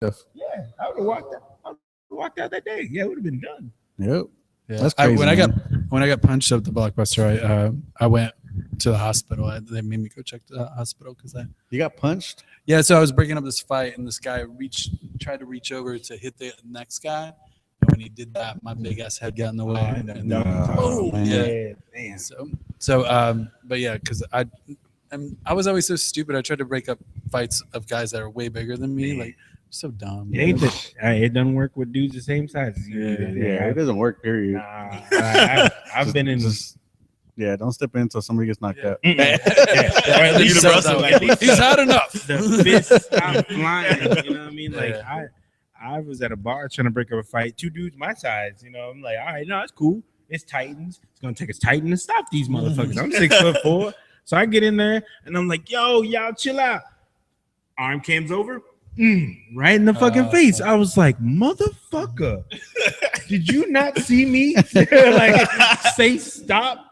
Yeah, I would have walked out that day. Yeah, it would have been done. Yep. Yeah. That's crazy. When I got punched up the Blockbuster, I went to the hospital. They made me go check the hospital because You got punched? Yeah, so I was breaking up this fight, and this guy tried to reach over to hit the next guy, and when he did that, my big ass head got in the way. Man. But yeah, because I was always so stupid. I tried to break up fights of guys that are way bigger than me, like so dumb. It doesn't work with dudes the same size as you. Yeah, it doesn't work. Period. Nah, I've been in. Yeah, don't step in until somebody gets knocked out. He's had enough. The fists stop flying. You know what I mean? Like I was at a bar trying to break up a fight. Two dudes my size. You know, I'm like, all right, no, it's cool. It's Titans. It's gonna take us Titan to stop these motherfuckers. I'm 6'4", so I get in there and I'm like, yo, y'all chill out. Arm cams over. Right in the fucking face. I was like, motherfucker, did you not see me like say stop?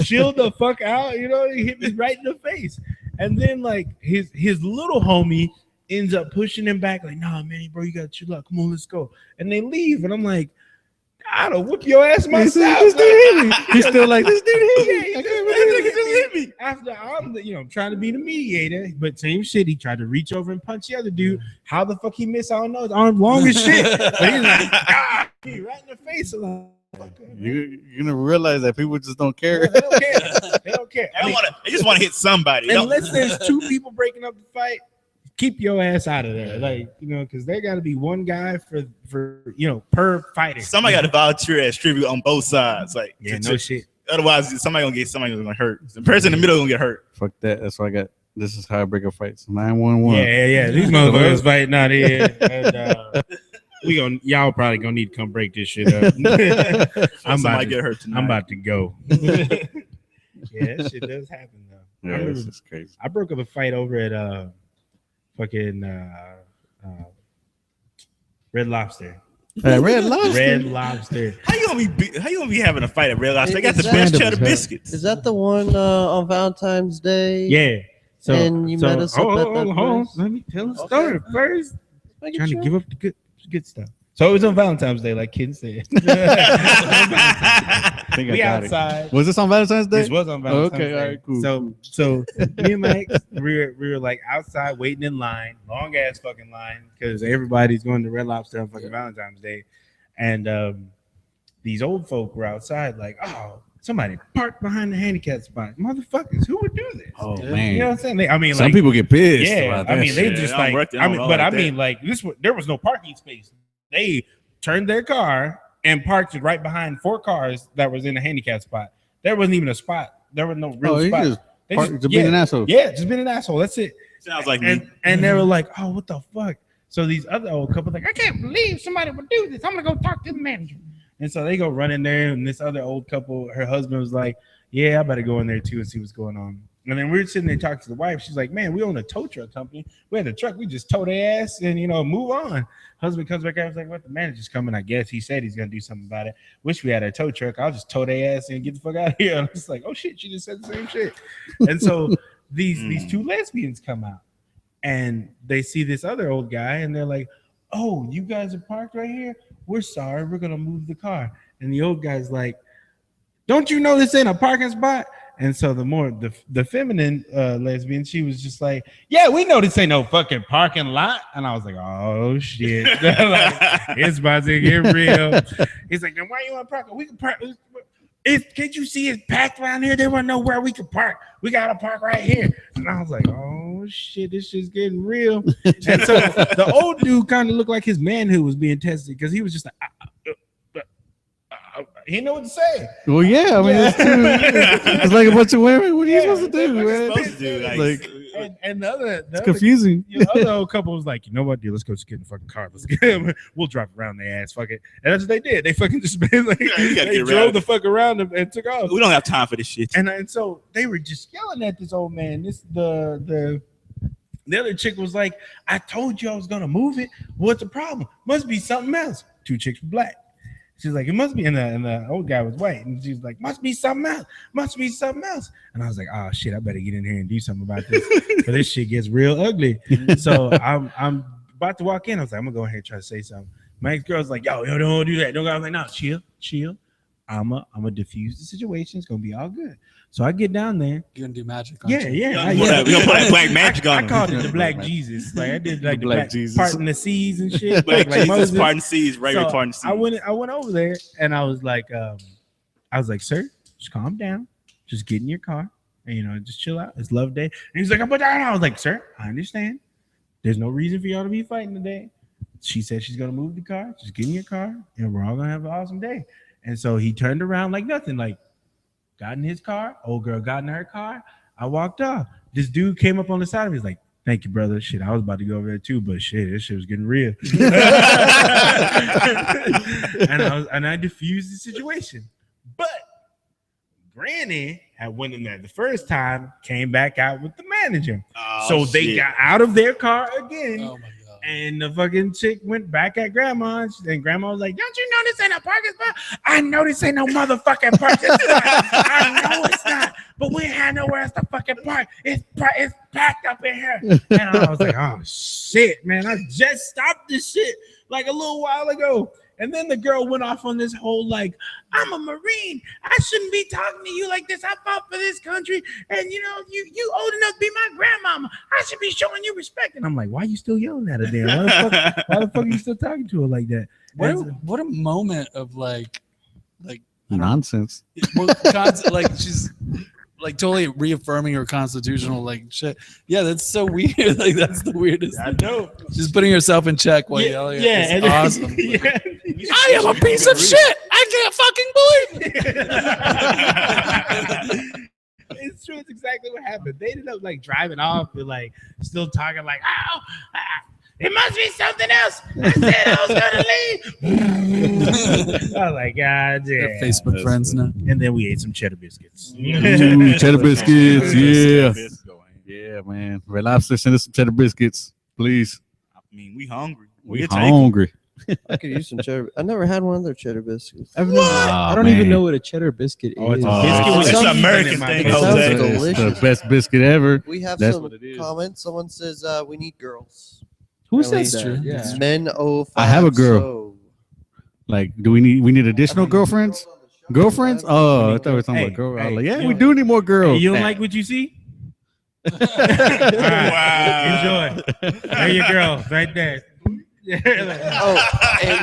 Chill the fuck out, you know. He hit me right in the face, and then like his little homie ends up pushing him back, like, nah, man, bro, you gotta chill out. Come on, let's go. And they leave, and I'm like, I'll whoop your ass myself. This dude hit me. He's still like, this dude hit me. This nigga just hit me. After I'm trying to be the mediator, but same shit. He tried to reach over and punch the other dude. How the fuck he missed? I don't know. His arm long as shit. But he's like, right in the face. You're gonna realize that people just don't care. They don't care. They don't care. They just want to hit somebody. Unless there's two people breaking up the fight, keep your ass out of there. Like, you know, because there got to be one guy for per fighter. Somebody got to volunteer as tribute on both sides. Like, no shit. Otherwise, somebody gonna hurt. The person in the middle gonna get hurt. Fuck that. That's why I got. This is how I break up fights. 911. Yeah. These motherfuckers fighting out here. And, y'all probably gonna need to come break this shit up. I'm about to go. Yeah, that shit does happen though. Yeah, this is crazy. I broke up a fight over at fucking Red Lobster. Red Lobster. Red Lobster. How you gonna be having a fight at Red Lobster? They got the best cheddar biscuits. Is that the one on Valentine's Day? Yeah. So and you met us up at that place? Let me tell the story first. Trying to give up the good stuff. So it was on Valentine's Day, like kids said. We outside. Was this on Valentine's Day? This was on Valentine's Day. All right, cool. So me and Max, we were like outside waiting in line, long ass fucking line, because everybody's going to Red Lobster on fucking Valentine's Day, and these old folk were outside, like, oh, somebody parked behind the handicap spot. Motherfuckers, who would do this? Oh man, you know what I'm saying? Some people get pissed. Yeah, about that they shit. just like, there was no parking space. They turned their car and parked it right behind 4 cars that was in a handicap spot. There wasn't even a spot. There was no real spot. Just being an asshole. Yeah, just being an asshole. That's it. Sounds like me. And they were like, oh, what the fuck? So these other old couple like, I can't believe somebody would do this. I'm gonna go talk to the manager. And so they go run in there, and this other old couple, her husband was like, yeah, I better go in there too and see what's going on. And then we were sitting there talking to the wife. She's like, man, we own a tow truck company. We had a truck. We just tow their ass and, move on. Husband comes back out. I was like, what? The manager's coming, I guess. He said he's going to do something about it. Wish we had a tow truck. I'll just tow their ass and get the fuck out of here. And I was like, oh, shit, she just said the same shit. And so these 2 lesbians come out, and they see this other old guy, and they're like, oh, you guys are parked right here? We're sorry. We're going to move the car. And the old guy's like, don't you know this ain't a parking spot? And so the feminine lesbian, she was just like, yeah, we know this ain't no fucking parking lot. And I was like, oh shit. Like, it's about to get real. He's like, then why you want to park? We can park. Can't you see it's packed around here? There wasn't nowhere we could park. We got to park right here. And I was like, oh shit, this shit's getting real. And so the old dude kind of looked like his manhood was being tested, because he was just like, he didn't know what to say. Well, yeah, I mean, it's like a bunch of women. What are you supposed to do, man? And the other confusing. The other old couple was like, you know what, dude, let's go just get in the fucking car. Let's get we'll drive around their ass. Fuck it. And that's what they did. They fucking just they drove the fuck around and took off. We don't have time for this shit. And so they were just yelling at this old man. The other chick was like, I told you I was gonna move it. What's the problem? Must be something else. 2 chicks were black. She's like, it must be, and the old guy was white, and she's like, must be something else. Must be something else. And I was like, oh shit, I better get in here and do something about this, because this shit gets real ugly. So I'm about to walk in. I was like, I'm gonna go ahead and try to say something. My ex-girl's like, yo, don't do that. Don't go. I was like, no, chill. I'm gonna diffuse the situation. It's gonna be all good. So I get down there. You're gonna do magic. Yeah. We're gonna play black magic on I him. called it the Black Jesus. Like I did like the Black black Jesus. parting the seas and shit. Black like Jesus, Moses. parting seas, regular So parting seas. I went over there and I was like, sir, just calm down. Just get in your car and just chill out. It's love day. And he's like, but I was like, sir, I understand. There's no reason for y'all to be fighting today. She said she's gonna move the car. Just get in your car and we're all gonna have an awesome day. And so he turned around like nothing, like got in his car. Old girl got in her car. I walked off. This dude came up on the side of me. He's like, thank you, brother. Shit, I was about to go over there too, but shit, this shit was getting real. and I diffused the situation. But Granny had went in there the first time, came back out with the manager. Oh, so they shit. got out of their car again. Oh my god. And the fucking chick went back at grandma. And grandma was like, don't you know this ain't a parking spot? I know this ain't no motherfucking parking spot. I know it's not. But we had nowhere else to fucking park. It's packed up in here. And I was like, oh shit, man. I just stopped this shit like a little while ago. And then the girl went off on this whole like, I'm a Marine. I shouldn't be talking to you like this. I fought for this country. And you old enough to be my grandmama. I should be showing you respect. And I'm like, why are you still yelling at her there? Why the fuck are you still talking to her like that? What a moment of like Nonsense. well, like she's like totally reaffirming her constitutional like shit. Yeah, that's so weird. Like that's the weirdest. I know. She's putting herself in check while yelling. Yeah, It's awesome. Yeah. I am a piece of shit. I can't fucking believe it. It's true. It's exactly what happened. They ended up like driving off and like still talking like, oh, it must be something else. I said I was gonna leave. I was like, God damn. They're Facebook friends now. And then we ate some cheddar biscuits. Ooh, cheddar biscuits. Yeah. Yeah, man. Red Lobster, send us some cheddar biscuits, please. I mean, we hungry. We hungry. I could use some cheddar. I never had one of their cheddar biscuits. I don't even know what a cheddar biscuit Oh, it's is. a biscuit with It's an something American in my thing, mouth. Sounds Jose. delicious. It's the best biscuit ever. We have That's some what it is. comments. Someone says we need girls. Who Really? says that? Yeah. Men 05. I have a girl. So. Like, do we need additional girlfriends? Girlfriends? Oh, I thought we were talking Hey, about girls. hey, Like, yeah, you we don't- do need more girls. You don't like what you see? All right. Wow. Enjoy. There your girls right there. Oh, and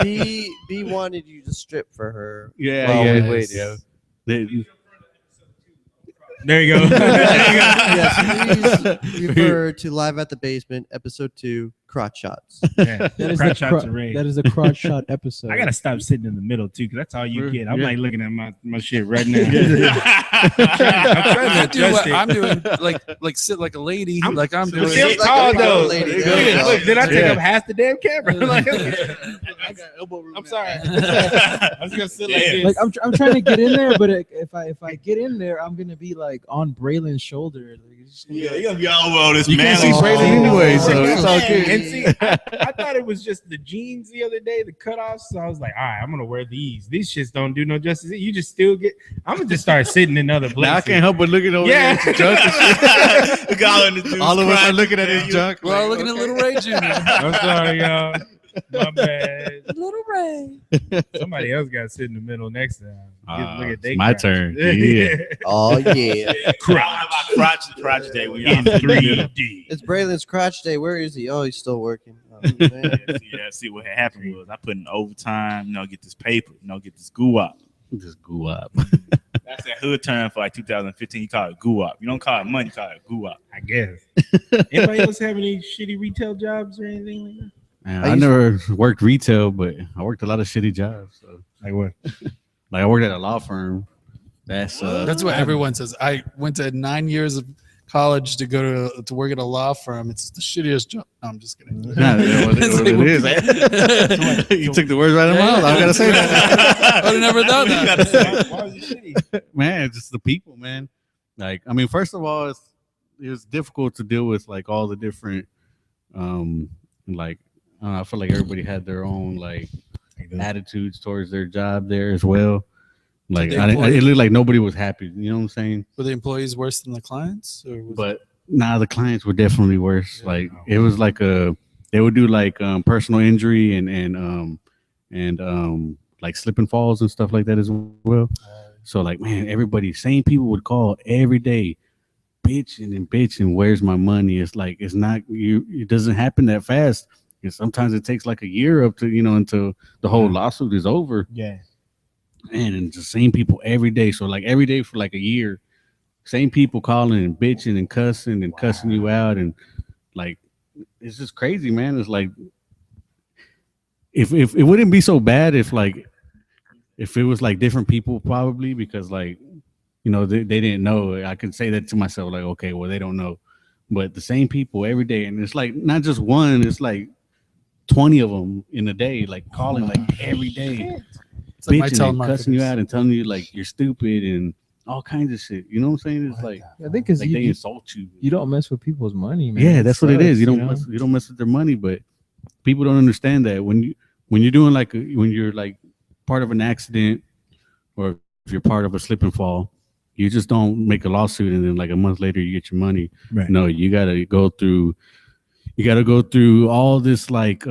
B wanted you to strip for her. Yeah, while yeah. we waited. Yeah. They- There you go. Yes, please refer to Live at the Basement, episode 2, Crotch Shots. Yeah. That is, Crotch the shots and rays. that is a crotch shot episode. I gotta stop sitting in the middle too, because that's all you get. I'm Yeah. like looking at my shit right now. I do adjust what it. I'm doing, like sit like a lady, like I'm doing. Still Like tall a though. lady. Look, There you go. look, then I take Yeah. up half the damn camera. Like, I'm sorry. I'm just gonna sit like this. Like I'm trying to get in there, but if I get in there, I'm gonna be like on Braylon's shoulder. Like, it's just gonna be Yeah, like- you're gonna be all over this You can't see man. Braylon anyway, so it's all good. And see, I thought it was just the jeans the other day, the cutoffs. So I was like, all right, I'm gonna wear these. These shits don't do no justice. You just still get. I'm gonna just start sitting in other places. Now I can't help but looking over Yeah. there at junk and shit. All All of us are looking at his junk. We're all like, looking okay. at Little Ray Jr. I'm sorry, y'all. My bad. Little Ray. Somebody else got to sit in the middle next time. Look at they my crotch. turn. Yeah. Oh, yeah. Crotch day. We In 3D. It's Braylon's Crotch Day. Where is he? Oh, he's still working. Oh, man. See what happened was I put in overtime, get this paper, get this guap. Just go up. That's that hood term for like 2015. You call it guap. You don't call it money, you call it guap. I guess. Anybody else have any shitty retail jobs or anything like that? Man, I I used- never worked retail, but I worked a lot of shitty jobs. So. Like what? Like I worked at a law firm. That's That's what everyone says. I went to 9 years of college to go to work at a law firm. It's the shittiest job. No, I'm just kidding. Nah, what it is. You took the words right out of my mouth. I gotta say that. I would have never done that. Why was it shitty? Man, it's just the people, man. Like, I mean, first of all, it was difficult to deal with like all the different, like I feel like everybody had their own like attitudes towards their job there as well. Like, the it looked like nobody was happy. You know what I'm saying? Were the employees worse than the clients? Or was But Nah, the clients were definitely worse. Like it was like they would do like personal injury and like slip and falls and stuff like that as well. So like, man, everybody, same people would call every day, bitching and bitching. Where's my money? It's like it's not you. It doesn't happen that fast. And sometimes it takes like a year up to until the whole lawsuit is over. Yeah. And the same people every day. So like every day for like a year, same people calling and bitching and cussing you out, and like it's just crazy, man. It's like if it wouldn't be so bad if it was like different people, probably, because like they didn't know. I can say that to myself, like, okay, well, they don't know. But the same people every day, and it's like not just one, it's like 20 of them in a day, like calling like every day, It's like my bitching and telemarketers. cussing you out and telling you like you're stupid and all kinds of shit. You know what I'm saying? It's like I think because they insult you. you don't mess with people's money, man. Yeah, that's what it is. You don't sucks, you don't mess with their money, but people don't understand that when you're doing like when you're like part of an accident, or if you're part of a slip and fall, you just don't make a lawsuit and then like a month later you get your money. Right. No, you gotta go through all this like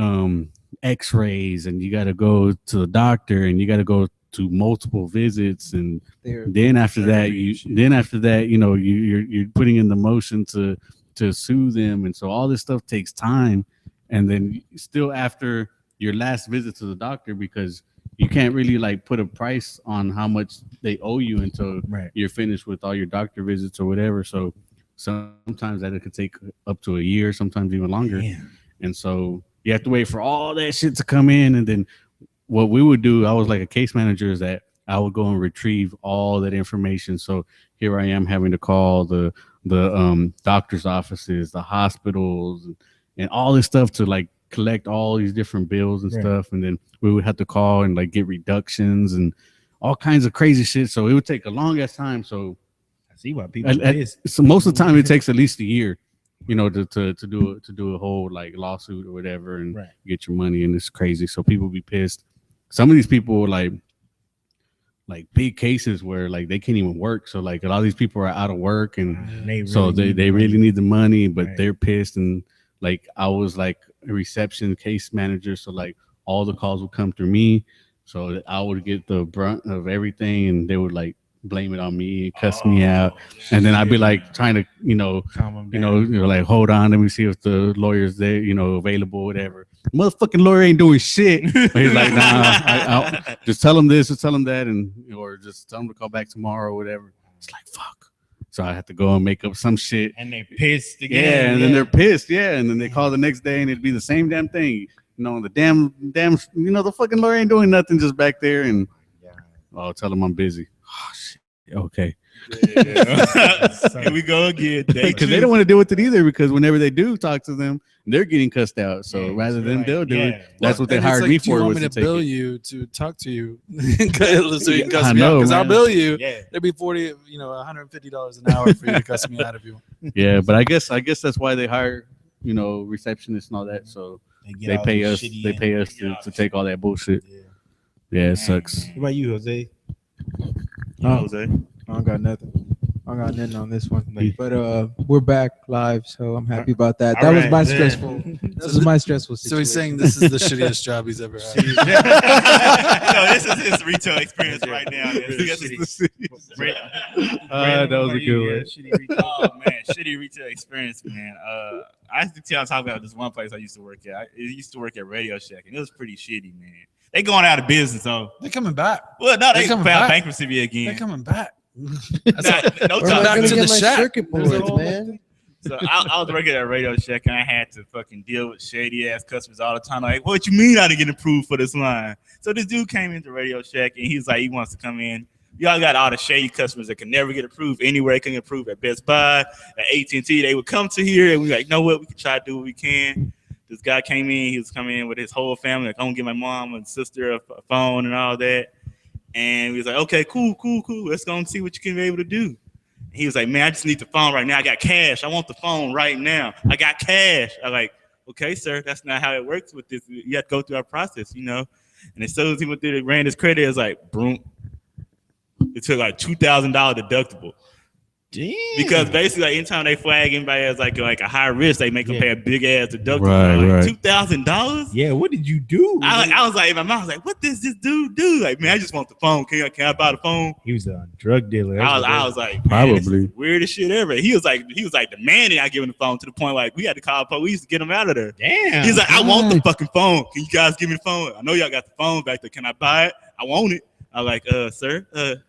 x-rays, and you gotta go to the doctor, and you gotta go to multiple visits, and then after that you're putting in the motion to sue them, and so all this stuff takes time. And then still after your last visit to the doctor, because you can't really like put a price on how much they owe you until you're finished with all your doctor visits or whatever. So sometimes that it could take up to a year, sometimes even longer. Damn. And so you have to wait for all that shit to come in. And then what we would do, I was like a case manager, is that I would go and retrieve all that information. So here I am having to call the doctor's offices, the hospitals, and all this stuff to like collect all these different bills and stuff. And then we would have to call and like get reductions and all kinds of crazy shit. So it would take a long ass time. So I see why people so most of the time it takes at least a year, to do a whole like lawsuit or whatever, and get your money. And it's crazy. So people be pissed. Some of these people like big cases where like they can't even work. So like a lot of these people are out of work, and they really need the money, but they're pissed. And like I was like a reception case manager, so like all the calls would come through me, so I would get the brunt of everything, and they would like blame it on me, cuss me out, and then I'd be like trying to calm them down. like, hold on, let me see if the lawyer's there, available, whatever. Motherfucking lawyer ain't doing shit. He's like, nah, I'll just tell him this or tell him that, and or just tell him to call back tomorrow or whatever. It's like, fuck. So I had to go and make up some shit. And they pissed again. Yeah, and then they're pissed. Yeah, and then they call the next day and it'd be the same damn thing. The damn, the fucking lawyer ain't doing nothing, just back there. And I'll tell them I'm busy. Oh, shit. Okay. Here we go again. Because they don't want to deal with it either, because whenever they do talk to them, they're getting cussed out. So rather than they'll do it, that's what they hired me for. Do you want me to bill you to talk to you so you can cuss me out? Because I'll bill you. Yeah. It'd be $150 an hour for you to cuss me out if you want. Yeah, but I guess that's why they hire receptionists and all that. So they pay us. They pay us to take all that bullshit. Yeah, it sucks. What about you, Jose? Jose? I don't got nothing. I don't got nothing on this one. But we're back live, so I'm happy about that. That was my stressful. This is my stressful situation. So he's saying this is the shittiest job he's ever had. No, this is his retail experience right now. That was a good one. Shitty retail experience, man. I have to talk about this one place I used to work at. I used to work at Radio Shack, and it was pretty shitty, man. They going out of business, so they're coming back. Well, no, they filed bankruptcy again. They're coming back. No back to the shack. Circuit boards, man. So I was working at Radio Shack, and I had to fucking deal with shady ass customers all the time. Like, what you mean I didn't get approved for this line? So this dude came into Radio Shack, and he was like, he wants to come in. Y'all got all the shady customers that can never get approved anywhere. They can get approved at Best Buy, at AT&T. They would come to here, and we like, you know what? We can try to do what we can. This guy came in. He was coming in with his whole family. Like, I'm gonna get my mom and sister a phone and all that. And we was like, okay, cool. Let's go and see what you can be able to do. And he was like, man, I just need the phone right now. I got cash. I want the phone right now. I got cash. I'm like, okay, sir, that's not how it works with this. You have to go through our process, And as soon as he went through, ran his credit, it was like, boom. It took like $2,000 deductible. Damn. Because basically, like, anytime they flag anybody as like a high risk, they make them pay a big ass deductible. Right. $2,000. Yeah, what did you do? I was like, in my mind, I was like, what does this dude do? Like, man, I just want the phone. Can I buy the phone? He was a drug dealer. I was like, Probably. weirdest shit ever. He was like demanding I give him the phone to the point like we had to call the police to get him out of there. Damn. He's like, I want the fucking phone. Can you guys give me the phone? I know y'all got the phone back there. Can I buy it? I want it. I was like, sir,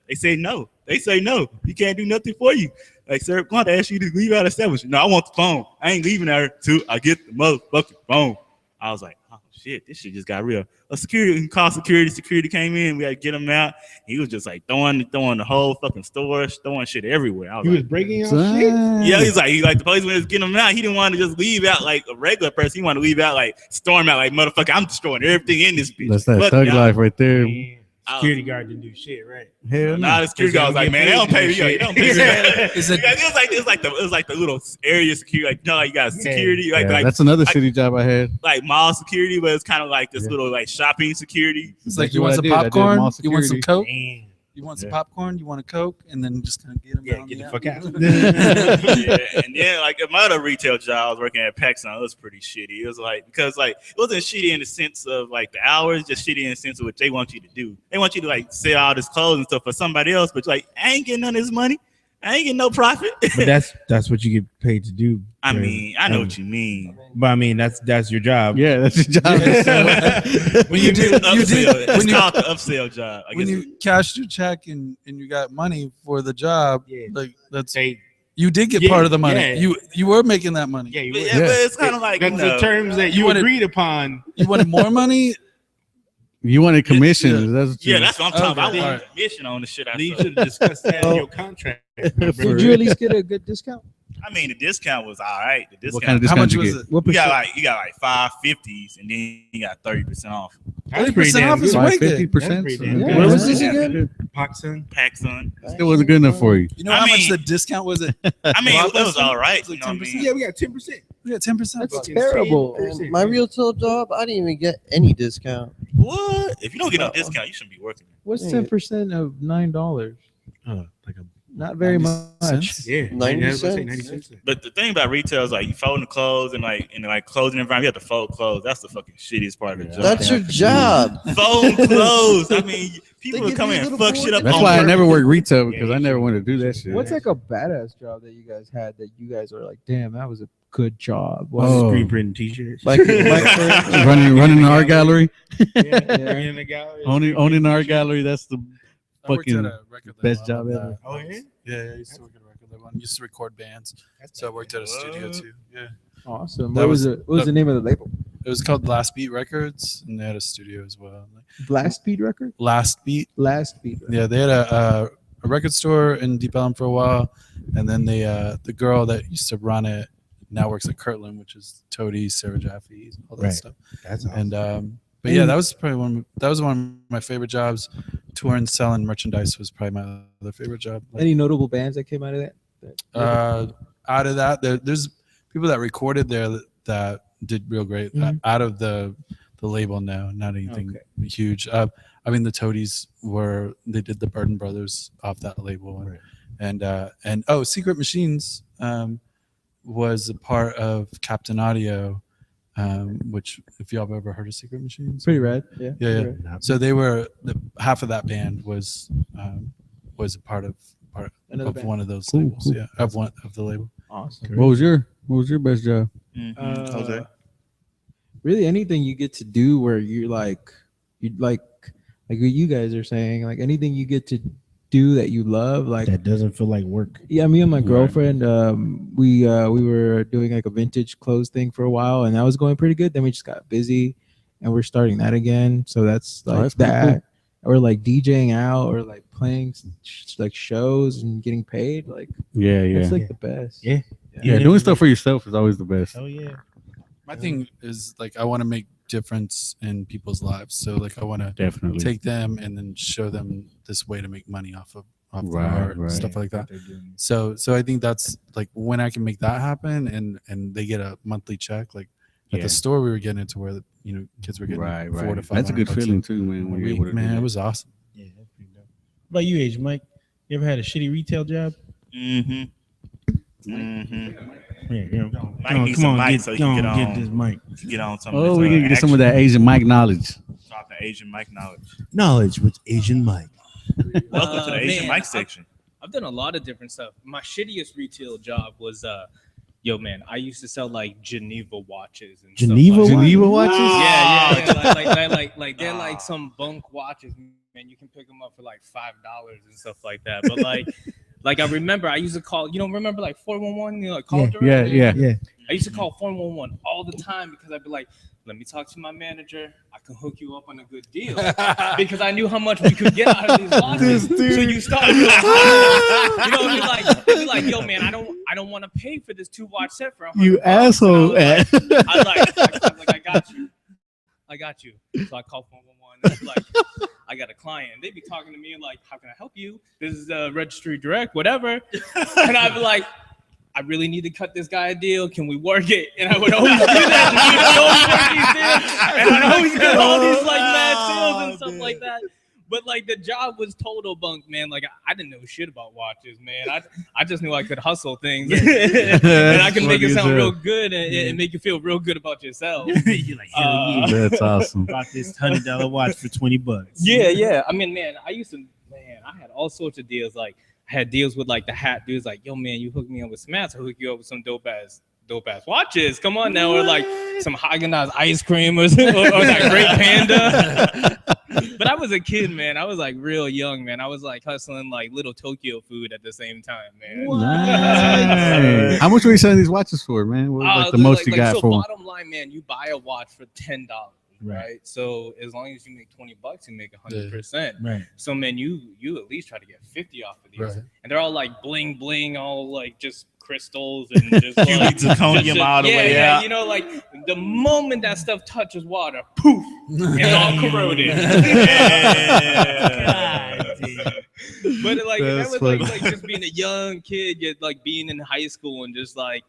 they say no. They say no. He can't do nothing for you. Like, sir, I'm going to ask you to leave out of establishment. No, I want the phone. I ain't leaving there till I get the motherfucking phone. I was like, oh shit, this shit just got real. Security came in. We had to get him out. He was just like throwing the whole fucking store, throwing shit everywhere. I was He was like, breaking out shit. yeah, he like the police was getting him out. He didn't want to just leave out like a regular person. He wanted to leave out like storm out like motherfucker. I'm destroying everything in this bitch. That's that Fuck thug y'all. life right there. Man, security guard didn't do shit, right? Hell Nah, the security guard was like, man, they don't pay me. They don't pay me. Is it- It was like the little area security, like like you got security, like that's another shitty job I had. like mall security, but it's kind of like this little like shopping security. It's like That's you what want I some did. I did popcorn, mall you want some security. Coke, Damn. you want some popcorn, you want a Coke, and then just kind of get them Yeah, out. get the and fuck out. Yeah, and then like my other retail job, I was working at PacSun. It was pretty shitty. It was like because like it wasn't shitty in the sense of like the hours, just shitty in the sense of what they want you to do. They want you to like sell all this clothes and stuff for somebody else, but like I ain't getting none of this money. I ain't getting no profit. But that's what you get paid to do. I mean, I know what you mean. But I mean, that's your job. Yeah, that's your job. When you did, It's when you called the upsell job. I when guess. you cashed your check and you got money for the job, Yeah. like that's They, you did get Yeah, part of the money. yeah. You were making that money. yeah, you But, would. yeah, but it's kind of like That's the terms that you wanted- agreed upon. You wanted more money. You wanted commission. That's what Yeah, that's what I'm talking about. Okay, I all wanted commission on the shit I You sold. should have discussed that in your contract. Did you at least get a good discount? I mean, the discount was all right. The discount. What kind of How discount much you was get? it? What you got percent? like 550s, and then you got 30% off. That's pretty 30% damn off is good. way good. 50%. That's pretty damn Yeah. good. Where was this again? PacSun. PacSun. Still wasn't good enough for you. You know I how much mean- the discount was? It I mean, it was Blockbuster? all right. It's like You know what I 10%. mean? Yeah, we got 10%. we got 10%. That's terrible. And my retail job, I didn't even get any discount. What? If you don't get no discount, you shouldn't be working. What's Yeah. 10% of $9? Like a Not very 90 much. cents? yeah, 90 I was gonna say cents. 90 cents. But the thing about retail is like you folding the clothes and like in the clothing environment, you have to fold clothes. That's the fucking shittiest part of the job. That's your job. Folding clothes. I mean, people They will give come you in a and little fuck shit up. That's on why I purpose. never worked retail because Yeah, I you never should. wanted to do that shit. What's like a badass job that you guys had that you guys are like, damn, that was a good job? Oh. Screen printing t-shirts. Like, running an art gallery, in the gallery. owning an art gallery. That's the I worked fucking at a record label. best I job love ever. that. Oh, yeah? Yeah, I used to work at a record label. I used to record bands, so I worked at a studio too. Yeah, Awesome. That What was- was the name of the label? it was called Last Beat Records, and they had a studio as well. Like, Blast Speed Record? Last Beat. Last Beat Record. Yeah, they had a record store in Deep Ellum for a while, and then they the girl that used to run it now works at Kirtland, which is Toady, Sarah Jaffe, all that Right. stuff. That's awesome. And but yeah, that was probably one of my favorite jobs. Touring, selling merchandise was probably my other favorite job. Like, Any notable bands that came out of that? out of that, there's people that recorded there that did real great. Mhm. Out of the label, no, not anything huge. I mean, the Toadies they did the Burden Brothers off that label, Right. and Secret Machines was a part of Captain Audio, which if y'all have ever heard of Secret Machines, Pretty rad. Yeah. Yeah, pretty rad. so they were half of that band was a part of Another band. one of those Cool, labels. cool. Yeah, of one of the label. Awesome. What was your best job? Jose. Really anything you get to do where you like what you guys are saying, like anything you get to do that you love, like that doesn't feel like work. yeah, me and my girlfriend, we were doing like a vintage clothes thing for a while, and that was going pretty good. Then we just got busy, and we're starting that again. So that's like that's pretty that, or like DJing out, or like playing like shows and getting paid. Like Yeah, it's yeah, like the best. Yeah. yeah. Doing stuff for yourself is always the best. Oh yeah. My thing is like I want to make difference in people's lives. So like I want to Definitely. take them and then show them this way to make money off of their Right, art, right. stuff like that. They're doing. So I think that's like when I can make that happen and they get a monthly check. Like at Yeah. the store we were getting into where kids were getting Right, $400 to right. $500 That's a good bucks feeling too, man. a When you're week. able to do Man, that. it was awesome. Yeah, that's pretty dope. What about you, AZNmike? You ever had a shitty retail job? Yeah. Mike needs some mic so he can get this mic. get on some. Oh, of we this, can get some of that AZNmike knowledge. Talk the AZNmike knowledge. Knowledge with AZNmike. Welcome to the AZNmike man, section. I've done a lot of different stuff. My shittiest retail job was yo man, I used to sell like Geneva watches and Geneva stuff like Geneva watches? Yeah, like they're like some bunk watches, man. You can pick them up for like $5 and stuff like that. But like I remember I used to call, remember like 411, like call direct? Yeah. I used to call 411 all the time because I'd be like, let me talk to my manager. I can hook you up on a good deal because I knew how much we could get out of these watches. So you start, be like, yo, man, I don't want to pay for this 2-watch set for $100. You asshole. I was like, I got you. So I called 411 and I was like, I got a client. They'd be talking to me like, how can I help you? This is Registry Direct, whatever. And I'd be like, I really need to cut this guy a deal. Can we work it? And I would always do that. And I'd always get all these like mad sales and stuff like that. But like the job was total bunk, man. Like I didn't know shit about watches, man. I just knew I could hustle things, and I could make it sound real good and make you feel real good about yourself. You're like, hell yeah. That's awesome. Bought this $100 watch for $20. Yeah. I mean, man, I had all sorts of deals. Like I had deals with like the hat dudes, like, yo, man, you hook me up with some hats, I'll hook you up with some dope ass watches. Come on now, or like some Haagen-Dazs ice cream or that Great Panda. But I was a kid, man. I was like real young, man. I was like hustling like little Tokyo food at the same time, man. Nice. How much were you selling these watches for, man? What was like the most you got so for them? bottom line, man, you buy a watch for $10, right? So as long as you make $20, you make 100%. Right. So man, you at least try to get 50 off of these, Right. and they're all like bling, all like just crystals and just like, zirconium all the way out. Yeah, like the moment that stuff touches water, poof, it's all corroded. But like that was like just being a young kid, yet like being in high school and just like,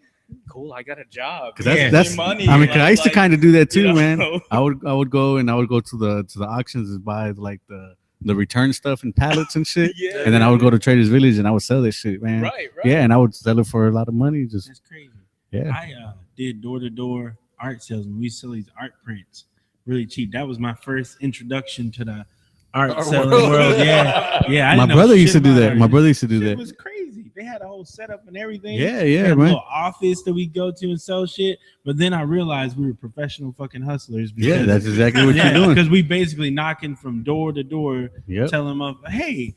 cool, I got a job. That's money. I mean, 'cause I used to kind of do that too, man. know? I would go to the auctions and buy like the return stuff and pallets and shit. Yeah. And then I would go to Traders Village and I would sell that shit, man. Right. Yeah, and I would sell it for a lot of money. Just That's crazy. yeah. I did door-to-door art sales, and we sell these art prints really cheap. That was my first introduction to the art selling world. Yeah. I My didn't know brother shit used to do about that. art. My brother used to do Shit that. was crazy. They had a whole setup and everything. Yeah, They had a man. little office that we go to and sell shit. But then I realized we were professional fucking hustlers. Yeah, that's exactly what you're doing. Because we basically knocking from door to door, Yep. telling them, hey,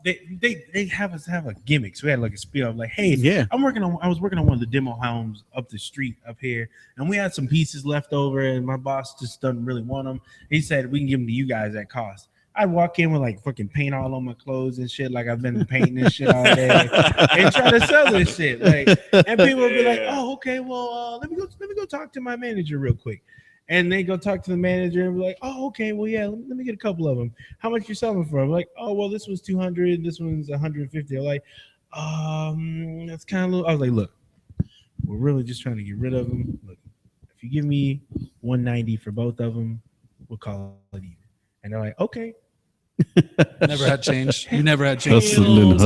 they have us have a gimmick. So we had like a spiel of like, hey, Yeah. I was working on one of the demo homes up the street up here, and we had some pieces left over, and my boss just doesn't really want them. He said we can give them to you guys at cost. I'd walk in with like fucking paint all on my clothes and shit, like I've been painting this shit all day, and try to sell this shit. Like, and people would be like, "Oh, okay, well, let me go talk to my manager real quick." And they go talk to the manager and be like, "Oh, okay, well, yeah, let me get a couple of them. How much you selling for?" I'm like, "Oh, well, this one's 200, this one's 150." I'm like, that's kind of low. I was like, "Look, we're really just trying to get rid of them. Look, if you give me 190 for both of them, we'll call it even." And they're like, "Okay." Never had change. You never had change. Hustling.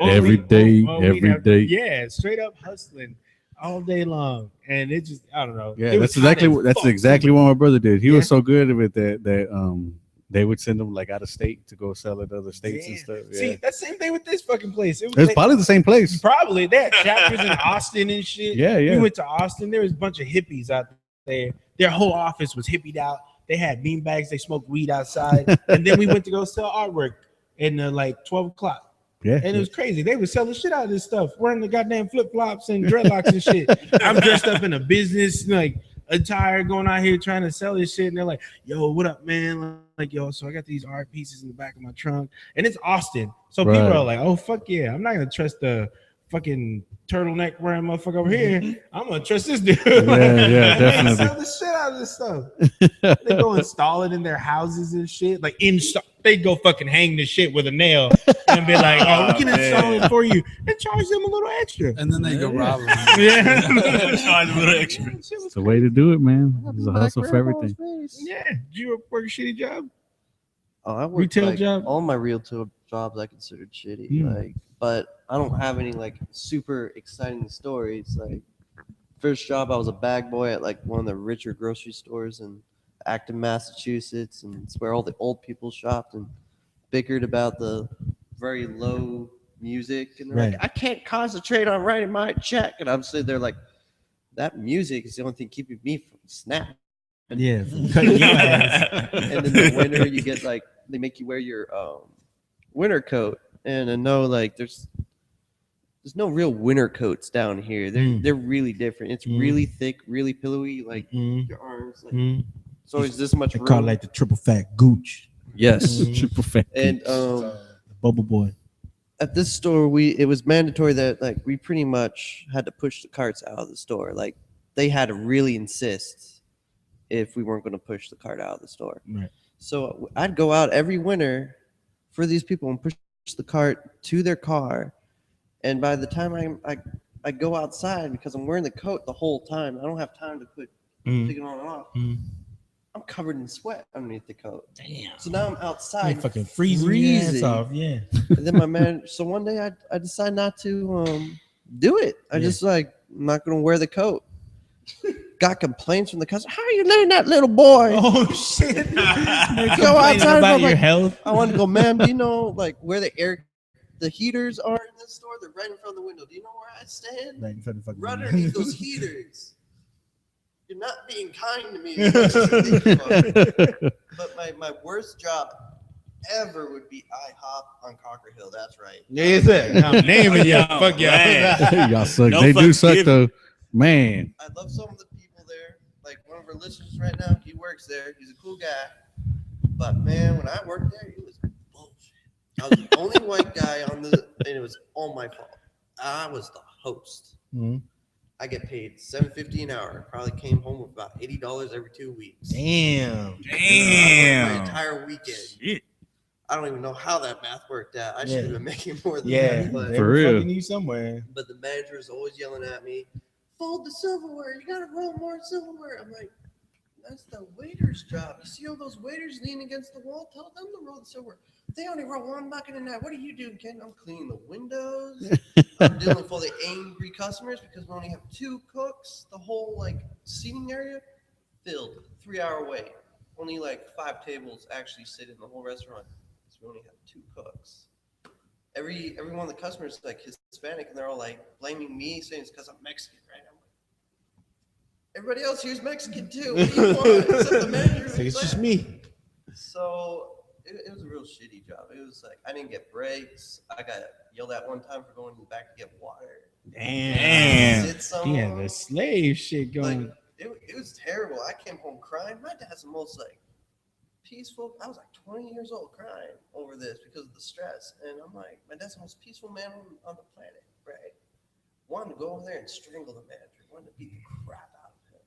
Every day. Yeah, straight up hustling all day long, and it just, I don't know. Yeah, It was that's kinda exactly fucked. what my brother did. He Yeah. was so good with that they would send him like out of state to go sell at other states and Yeah. stuff. Yeah. See, that's the same thing with this fucking place. It was It's probably the same place. probably they had chapters in Austin and shit. Yeah. We went to Austin. There was a bunch of hippies out there. Their whole office was hippied out. They had beanbags. They smoked weed outside. And then we went to go sell artwork in like 12 o'clock. Yeah. And it was crazy. They were selling shit out of this stuff, wearing the goddamn flip-flops and dreadlocks and shit. I'm dressed up in a business like attire, going out here trying to sell this shit. And they're like, "Yo, what up, man?" Like, "Yo, so I got these art pieces in the back of my trunk." And it's Austin. So people Right. are like, "Oh, fuck yeah. I'm not going to trust the fucking turtleneck wearing motherfucker over here. I'm going to trust this dude." Yeah, yeah, And they definitely. sell the shit out of this stuff. They go install it in their houses and shit. Like, they go fucking hang the shit with a nail and be like, "Oh, we can install it for you," and charge them a little extra. And then they go rob them. Yeah. Charge a little extra. It's the way to do it, man. There's a hustle for everything. Yeah. Did you work a shitty job? Oh, I worked Retail like, job? all my retail jobs I considered shitty. Hmm. Like, but I don't have any like super exciting stories. Like, first job I was a bag boy at like one of the richer grocery stores in Acton, Massachusetts, and it's where all the old people shopped and bickered about the very low music. And they're Right. like, I can't concentrate on writing my check. And I'm sitting there like, that music is the only thing keeping me from snapping. Yeah, cutting your ass. And in the winter, you get like they make you wear your winter coat, and I know like there's no real winter coats down here. They're really different. It's really thick, really pillowy, like your arms. Like, it's always this much They room. call it like the triple fat gooch. Yes, Triple fat. and The bubble boy. at this store, it was mandatory that like we pretty much had to push the carts out of the store. Like they had to really insist if we weren't going to push the cart out of the store. Right. So I'd go out every winter for these people and push the cart to their car. And by the time I go outside, because I'm wearing the coat the whole time, I don't have time to take it on and off. I'm covered in sweat underneath the coat. Damn. So now I'm You outside fucking freezing your ass off. Yeah. and then my man, so one day I decided not to do it. I just like, I'm not going to wear the coat. Got complaints from the customer. How are you letting that little boy Oh shit! go outside about your like, health. I want to go, ma'am. Do you know like where the heaters are in this store? They're right in front of the window. Do you know where I stand? Right in front of the fucking Right window. underneath those heaters. You're not being kind to me. As much as you think you are. But my worst job ever would be IHOP on Cocker Hill. That's right. Yeah, I'm naming you. Fuck yeah. Y'all suck. No They do fucking suck giving. though. Man. I love some of the people there. Like one of our listeners right now, he works there. He's a cool guy. But man, when I worked there, it was bullshit. I was the only white guy on and it was all my fault. I was the host. Mhm. I get paid $7.50 an hour. Probably came home with about $80 every 2 weeks. Damn. My entire weekend. Shit. I don't even know how that math worked out. I should Yeah. have been making more than Yeah. that. But, They For were real. fucking you somewhere. but the manager is always yelling at me, fold the silverware. You got to roll more silverware. I'm like, that's the waiter's job. You see all those waiters leaning against the wall? Tell them to roll the silverware. They only roll one bucket a night. What are you doing, Ken? I'm cleaning the windows. I'm dealing with all the angry customers because we only have 2 cooks. The whole like seating area filled. 3-hour wait. Only like 5 tables actually sit in the whole restaurant. So we only have 2 cooks. Every one of the customers is like Hispanic, and they're all like blaming me, saying it's because I'm Mexican, right? I'm like, everybody else here's Mexican too. What do you want? Except the manager. It's like, it's just me. So it was a real shitty job. It was like I didn't get breaks. I got yelled at one time for going in the back to get water. Damn. Sit somewhere. Yeah, the slave shit going. Like it was terrible. I came home crying. My dad's the most like peaceful. I was like 20 years old crying over this because of the stress. And I'm like, my dad's the most peaceful man on the planet, right? Wanted to go over there and strangle the manager. Wanted to beat the crap out of him.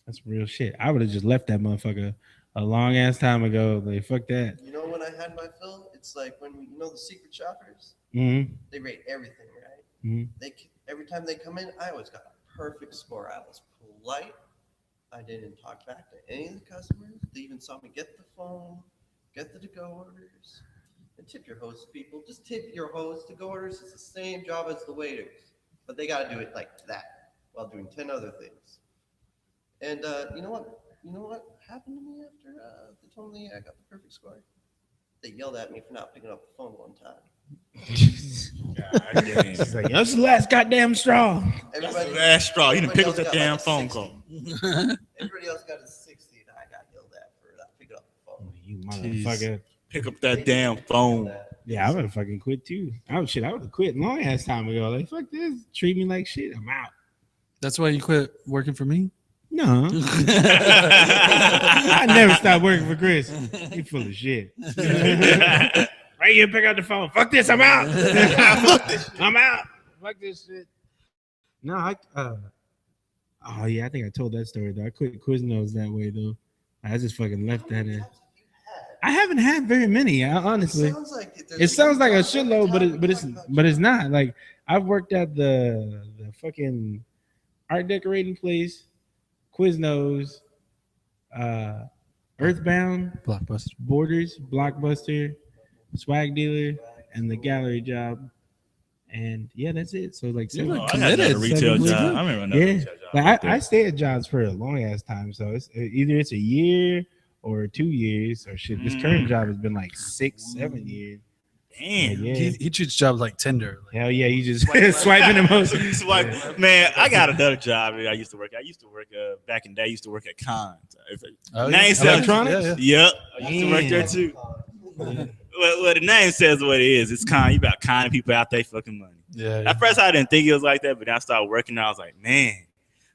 That's real shit. I would have just left that motherfucker a long ass time ago. Like, fuck that. You know when I had my fill? It's like when you know the secret shoppers? Mm-hmm. They rate everything, right? Mm-hmm. Every time they come in, I always got a perfect score. I was polite. I didn't talk back to any of the customers. They even saw me get the phone, get the to-go orders, and tip your host, people. Just tip your host. To-go orders is the same job as the waiters, but they got to do it like that while doing 10 other things. And you know what? You know what happened to me after they told me I got the perfect score? They yelled at me for not picking up the phone one time. God damn. It's like, that's the last goddamn straw. That's the last straw. You didn't pick up that else got damn like a phone 60. call. Everybody else got a 60, and I got yelled at for not picking up the phone. You motherfucker. Pick up that damn phone. Yeah, I would have fucking quit too. I would have quit long ass time ago. Like, fuck this. Treat me like shit. I'm out. That's why you quit working for me? No. I never stopped working for Chris. You full of shit. Right here, pick up the phone. Fuck this, I'm out. I'm out. Fuck this shit. No, oh yeah, I think I told that story though. I quit Quiznos that way though. I just fucking left that in. I haven't had very many, honestly. It sounds like a shitload, but it's not. Like I've worked at the fucking art decorating place, Quiznos, Earthbound, Blockbuster. Borders, Blockbuster, Swag Dealer, and the Gallery Job. And yeah, that's it. So like, You're seven- like I got another committed. retail Seven job. weeks. I remember another Yeah. retail job. Like I stay at jobs for a long ass time. So it's either it's a year or 2 years or shit. This current job has been like 6-7 years. Damn. Yeah. He treats jobs like Tinder. Like, Hell yeah, you just swiping them out. Swipe. Man, I got another job that I used to work at. I used to work back in the day. I used to work at Cons. Name says Electronics? Yeah. Yep, I used to work there too. Well, the name says what it is. It's con. You about conning people out their fucking money. Yeah. At first, I didn't think it was like that, but then I started working. And I was like, man,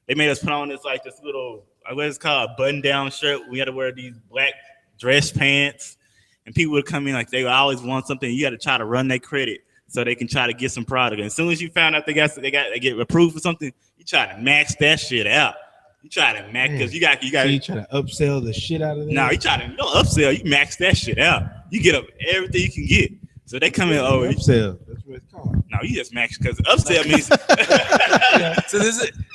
they made us put on this little, what is it called, button-down shirt. We had to wear these black dress pants, and people would come in like they would always want something. You got to try to run their credit so they can try to get some product. And as soon as you found out they get approved for something, you try to max that shit out. You try to max because you got. So you try to upsell the shit out of it. No, you don't upsell. You max that shit out. You get up everything you can get. So they come in. Oh, upsell. That's what it's called. no, you just max because upsell means. So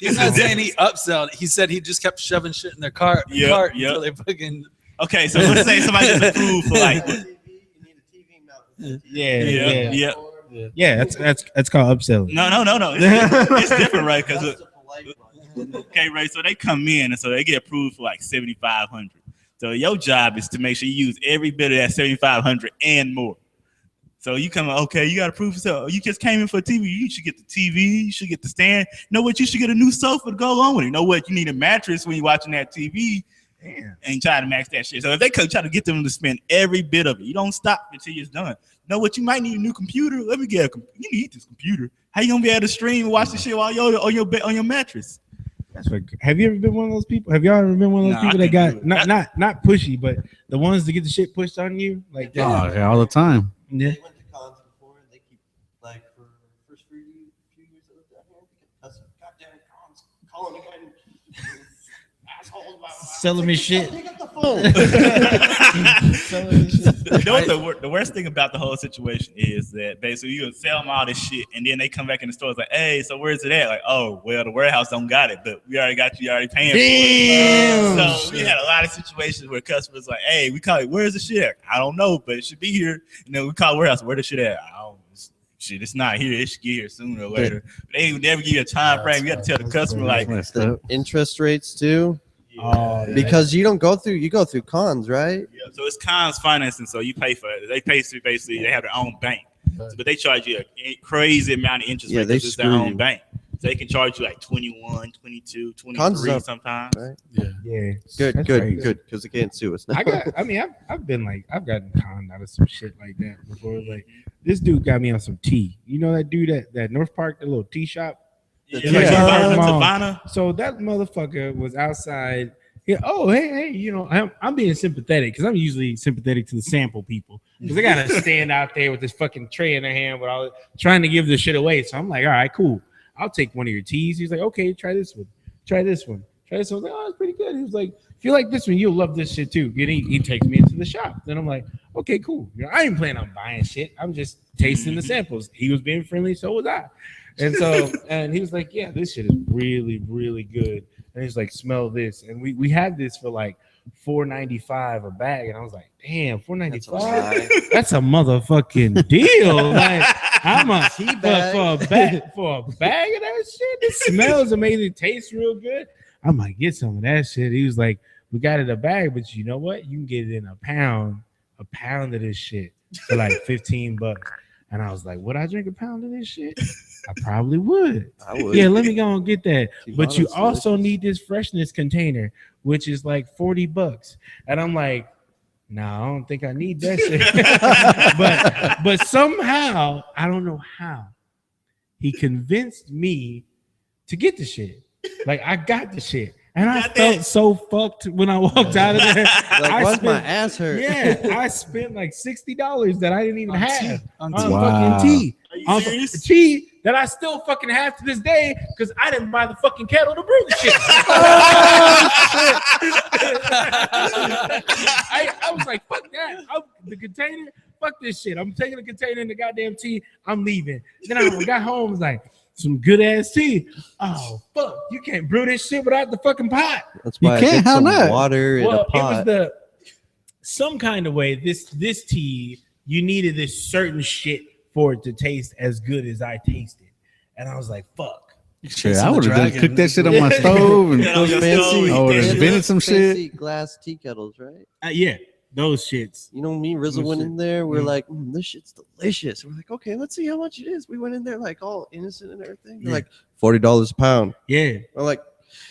he's not saying he upselled. He said he just kept shoving shit in their cart until they fucking. Okay, so let's say somebody gets approved for like. You need a TV mount. Yeah. That's called upselling. No. It's different, right? Because That's the polite one. okay, right. So they come in and so they get approved for like 7,500. So your job is to make sure you use every bit of that 7,500 and more. So you come, okay, you got approved. So you just came in for TV. You should get the TV. You should get the stand. You know what? You should get a new sofa to go along with it. You know what? You need a mattress when you're watching that TV. Damn. And try to max that shit. So if they could try to get them to spend every bit of it, you don't stop until it's done. You know what? You might need a new computer. Let me get you need this computer. How you gonna be able to stream and watch the shit while you're on your mattress? That's what. Have you ever been one of those people? Have y'all ever been one of those Nah, people I that couldn't got do it. not pushy, but the ones that get the shit pushed on you? Like that? Oh, yeah, all the time. Yeah. They went to cons before, and they keep like for first few years I lived out here, that's goddamn cons calling again. Assholes about Selling me shit. Pick up the phone. You know what the worst thing about the whole situation is that basically you can sell them all this shit and then they come back in the store. It's like, hey, so where's it at? Like, oh, well, the warehouse don't got it, but we already got you already paying for it. Damn. So we had a lot of situations where customers like, hey, we call it, where's the shit at? I don't know, but it should be here. And then we call warehouse, where the shit at? I don't shit, it's not here. It should get here sooner or later. But they would never give you a time frame. You got to tell the customer like, The interest rates too, Oh, because you go through cons, right? yeah, so it's cons financing, so you pay for it. They pay through basically they have their own bank, but they charge you a crazy amount of interest Yeah, rate they because it's their screw own you. bank. So they can charge you like 21, 22, Cons 23 up, sometimes. Right? yeah. Good, That's good, crazy. good, because they can't sue us now. I've gotten conned out of some shit like that before. Like this dude got me on some tea. You know that dude that North Park, the little tea shop. Yeah, Yeah. like Yeah. Savannah. So that motherfucker was outside. Yeah. Oh, hey, you know, I'm being sympathetic because I'm usually sympathetic to the sample people because they gotta stand out there with this fucking tray in their hand, with all trying to give the shit away. So I'm like, all right, cool. I'll take one of your teas. He's like, okay, try this one. Try this one. Try this one. I was like, oh, it's pretty good. He was like, if you like this one, you'll love this shit too. He takes me into the shop. Then I'm like, okay, cool. You know, I ain't planning on buying shit. I'm just tasting the samples. He was being friendly, so was I. And so, and he was like, yeah, this shit is really, really good. And he's like, smell this. And we had this for like $4.95 a bag. And I was like, damn, $4.95? That's a motherfucking deal. Like, how much? For a bag of that shit? It smells amazing. It tastes real good. I might get some of that shit. He was like, we got it in a bag, but you know what? You can get it in a pound of this shit for like $15. And I was like, would I drink a pound of this shit? I probably would. I would. Yeah, let me go and get that. But you Tijuana's also delicious. need this freshness container, which is like $40. And I'm like, no, I don't think I need that shit. but somehow, I don't know how, he convinced me to get the shit. Like I got the shit. And I Got felt that. so fucked when I walked out of there. Like, I why's my spent- ass hurt? Yeah, I spent like $60 that I didn't even have On on tea. fucking tea. Are you On serious? tea that I still fucking have to this day because I didn't buy the fucking kettle to brew the shit. I was like, fuck that. The container, fuck this shit. I'm taking the container and the goddamn tea. I'm leaving. Then I got home, I was like, some good ass tea. Oh fuck, you can't brew this shit without the fucking pot. That's why You I can't get have some that. water in Well, a pot. it some kind of way, this tea, you needed this certain shit for it to taste as good as I tasted. And I was like, fuck. Shit, I would have just cooked that shit on my stove and Those fancy, I would have invented some fancy shit. glass tea kettles, right? Yeah, those shits. You know, me and Rizzo went in there. We're Mm. like, this shit's delicious. We're like, okay, let's see how much it is. We went in there like all innocent and everything. They're Yeah. like $40 a pound. Yeah. We're like,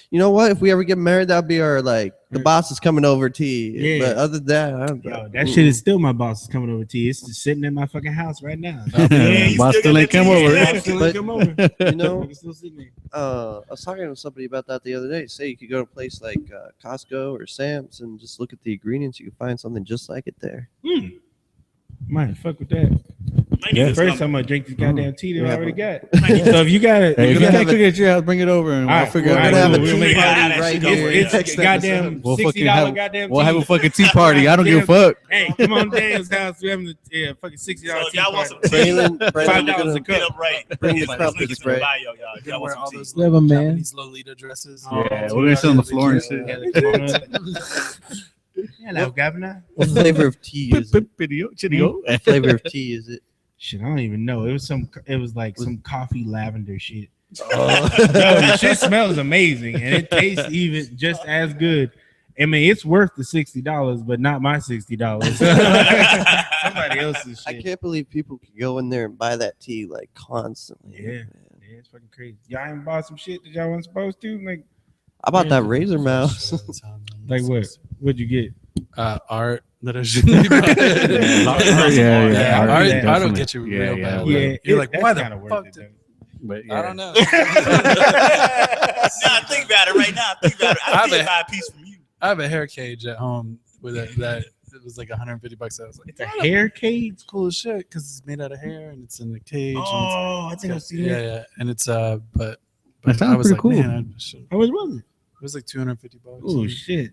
you know what? If we ever get married, that'd be our like the boss is coming over tea. Yeah. But other than that, I don't know. Yo, that shit is still my boss is coming over to you. It's just sitting in my fucking house right now. Man, you Boss still still got ain't that come tea, over. man. Still But- ain't come over. You know, It's still sitting there. I was talking to somebody about that the other day. Say you could go to a place like Costco or Sam's and just look at the ingredients. You can find something just like it there. Might fuck with that. Yeah, First, I'm gonna drink this goddamn tea that I Yeah. already got. So if you got it, Hey, if you gonna can't have cook it at your house, bring it over and All I'll right, figure we're out. gonna have a we'll tea make it. party that right shit here. over. It's next goddamn episode. We'll $60 fucking have- goddamn We'll have a tea. fucking tea party. I don't give a fuck. Hey, come on, Dan's house. We having the fucking $60 So if tea y'all want party. some tea, Braylon, $5 you're a gonna cup. get up right. Bring Get the this cup, link it's in the right. bio, y'all. If You're y'all gonna want wear some all tea. those We have a man. Japanese Lolita dresses. Oh, Yeah, we're gonna sit on the floor and shit. Hello, governor. What flavor of tea is it? What flavor of tea is it? Shit, I don't even know. It was like some coffee lavender shit. Oh. Yo, the shit smells amazing and it tastes even just as good. I mean, it's worth the $60, but not my $60. Somebody else's I shit. can't believe people can go in there and buy that tea like constantly. Yeah. man. Yeah, it's fucking crazy. Y'all ain't bought some shit that y'all weren't supposed to? How about that razor mouse? Like what? What'd you get? Art that I shouldn't be buying. Yeah, Art, definitely. art will get you real bad. You're like, why the fuck? But I don't know. Nah, think about it right now. Think about it. I did buy a piece from you. I have a hair cage at home with that it was like $150. I was like, It's a hair cage? it's cool as shit because it's made out of hair and it's in the cage. Oh, I and think I've it's, seen yeah, it. yeah, and it's but That sounds I was pretty like, cool. man, I should. How much was it? It was like $250. Oh shit.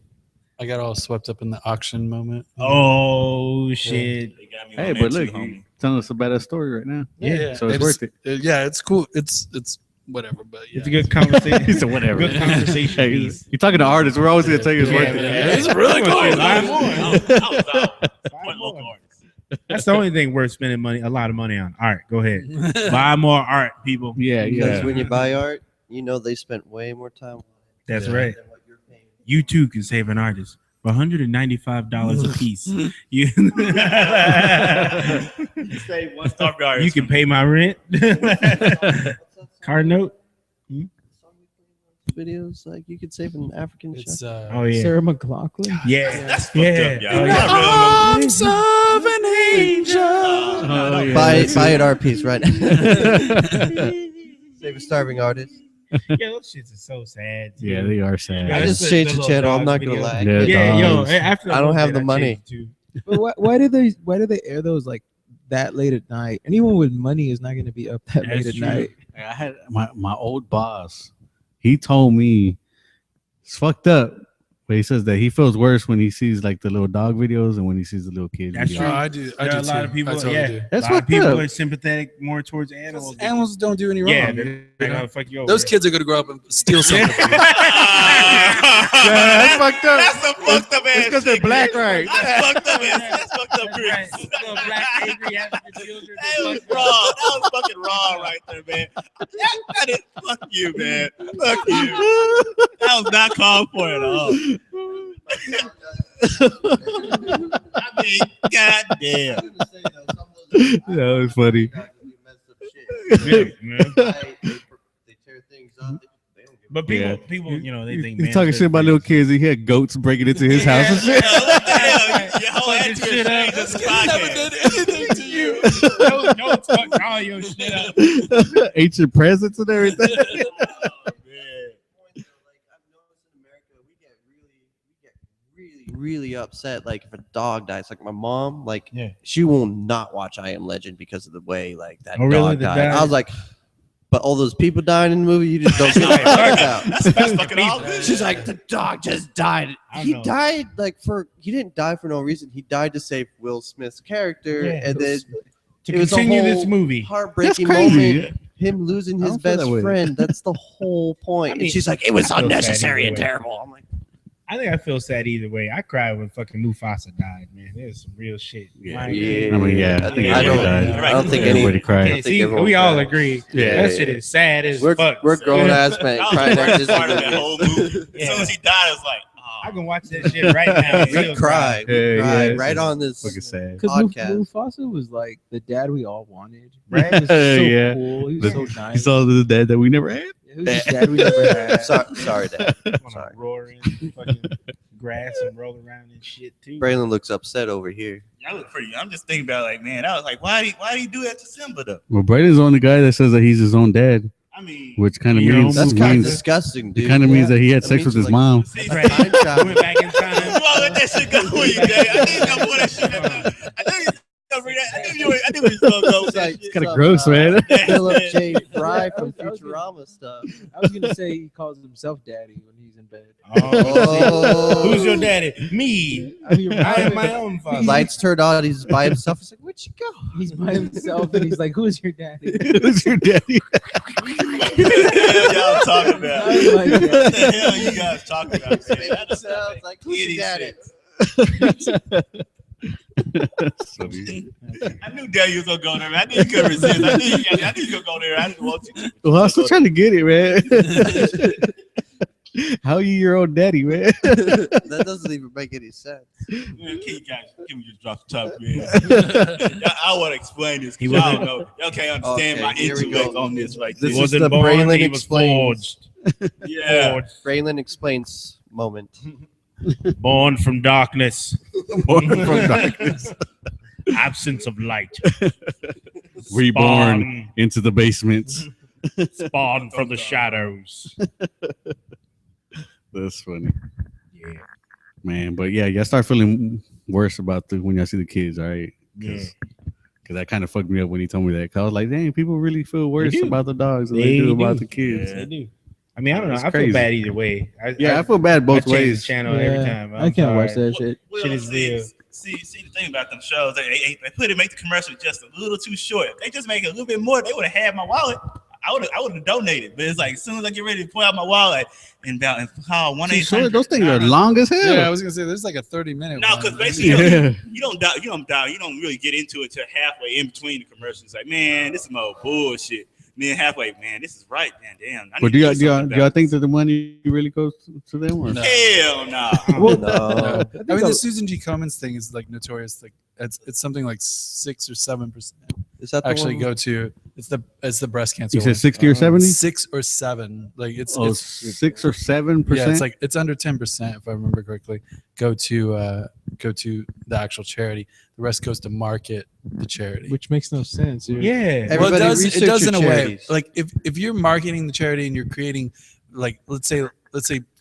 I got all swept up in the auction moment. Oh shit. They got me Hey, on but that look, too, homie. you're telling us about that story right now. Yeah. So it's worth it. Yeah, it's cool. It's whatever, but yeah. It's a good conversation. He said whatever. Good conversation Hey, piece. you're talking to artists. We're always gonna tell you it's worth it. It's really cool. Buy more. I was out. One local artist. That's the only thing worth spending a lot of money on. Art. Go ahead. Buy more art, people. Yeah, Because yeah. when you buy art, you know they spent way more time on it That's Yeah. right. than what you're paying. You too can save an artist for $195 a piece. You You say one star guard. you can pay my rent. Card note. Videos like you could save an African It's chef. Oh yeah. Sarah McLachlan. Yeah. That's fucked Yeah. up, y'all. Oh, Y'all yeah. really Arms of an angel. Oh, yeah. Buy an art piece right now. Save a starving artist. Yeah, those shits are so sad. too. Yeah, they are sad. I Yeah, just that's changed the the little channel. I'm dog not gonna video. lie. Yeah, Yeah, yo, dogs. after I don't have that, the money. changed too. But why do they air those like that late at night? Anyone with money is not going to be up that That's late at true. night. I had my old boss. He told me it's fucked up, but he says that he feels worse when he sees like the little dog videos and when he sees the little kids. That's videos. true. Oh, I do. I There do are a lot too. of people. I totally Yeah, do. That's a lot of fucked people up. are sympathetic more towards animals. Animals don't do any wrong. Yeah, dude. they're gonna fuck you over. Those kids are gonna grow up and steal something. from you. That's fucked up. That's some fucked up ass. It's because they're shit, black, Chris. right? That's fucked up ass. That's fucked up, That's right. Chris. Little black angry African children. That was wrong. That was fucking wrong right there, man. That is fuck you, man. Fuck you. That was not called for at all. I mean, goddamn. That was funny. Yeah, man. They tear things up. They don't give But people, Yeah. people, you know, they think He's talking shit about little kids. He had goats breaking into his house and shit. Your whole attitude shit up. changed this podcast. anything to you. Don't fuck all your shit up. Ancient presents and everything. Oh, man. really upset. Like if a dog dies, like my mom, like Yeah. she will not watch I Am Legend because of the way like that Oh, really? dog The died. dog? I was like, but all those people dying in the movie, you just don't give a fuck about. That's fucking all good. She's like, the dog just died. I don't He know. died like he didn't die for no reason. He died to save Will Smith's character, Yeah. and then To it was a continue this whole movie. heartbreaking That's crazy. moment. Him losing I his don't feel best that way. friend. That's the whole point. I mean, and she's like, it was I feel sad unnecessary either and way. terrible. I'm like, I think I feel sad either way. I cried when fucking Mufasa died, man. There's some real shit. Yeah. Like, I mean, yeah. I think I don't- everybody died. I don't think Everybody okay, cried. see, everyone we all cried. agree. Yeah. That shit is sad as We're fuck. grown ass man That was crying the at worst Disney part of that movies. whole movie. As Yeah. soon as he died, I was like, I can watch that shit right now. and We still cried. Yeah, We cried yeah, right it's on this. Fucking sad. Because Podcast. Mufasa was like the dad we all wanted. Right? He was so Yeah. cool. He The- was so You nice. saw the dad that we never had. He was the dad we never had. Sorry, Dad. Want Sorry. to roar in fucking grass and roll around and shit too. Braylon looks upset over here. I look pretty. I'm just thinking about like, man, I was like, why do you do that to Simba though? Well, Braden's the only guy that says that he's his own dad, I mean, which kind of You know, means That's kind of means- disgusting, dude. it kind of means Yeah. that he had That sex with means his like- mom. see, Right. Time travel. Went back in you time. all let that shit go with you, Dad. I didn't know where that shit. I knew you. I knew we was gonna go with that shit. It's kind of gross, man. Philip J. Fry from I was- Futurama stuff. I was gonna say he calls himself daddy when he's in bed. Oh. Who's your daddy? Me. I mean, I am my own father. Lights turned on. He's by himself. He's like, "Where'd you go?" He's by himself and he's like, "Who's your daddy?" Who's your daddy? What the hell y'all talking about? I was like, What the hell you guys talking about? They themselves like, "Who's your daddy?" Funny. I knew Daddy was gonna go there. Man. I knew you couldn't resist. I knew you was gonna go there. I didn't want you to. Well, I'm still trying to get it, man. How you your own daddy, man? That doesn't even make any sense. Man, can we just drop the topic, man? I want to explain this. 'Cause y'all don't know. Y'all can't understand Okay, my here we intellect go. on this right This He there. is wasn't the born, Braylon he was explains. forged. Yeah. Forged. Braylon explains moment. Born from darkness. Born from darkness. Absence of light. Reborn into the basements. Spawn from the shadows. That's funny, Yeah. man. But yeah, y'all start feeling worse about when y'all see the kids, all right? Yeah. Because that kind of fucked me up when he told me that. 'Cause I was like, dang, people really feel worse do. about the dogs than They they do do. about the kids. They do. I mean, I don't know. It's I crazy. feel bad either way. Yeah, I feel bad both I change ways. the channel every Yeah, time. I can't watch sorry. that shit. Shit is there. See the thing about them shows, they make the commercial just a little too short. If they just make it a little bit more, they would have had my wallet. I would have donated. But it's like as soon as I get ready to pull out my wallet and call 1-800. Those things are long as hell. Yeah, I was gonna say there's like a 30-minute. No, one. because basically Yeah. you don't really get into it till halfway in between the commercials. Like, man, this is more bullshit. And then halfway, man, this is right, man. Damn. I But need do to something y'all about think this. that the money really goes to them? Or? No. Hell no. Well, No. I mean, the Susan G. Komen thing is like notorious. Like it's something like 6 or 7% Is that the actually one? go to it's the breast cancer. You said one. 60 or 70? 6 or 7. Like it's Oh, it's 6 or 7%. yeah, it's like it's under 10% if I remember correctly. Go to the actual charity. The rest goes to market the charity. which makes no sense. Dude. Yeah. Everybody Well, it does research in a your way. charities. Like if you're marketing the charity and you're creating, like let's say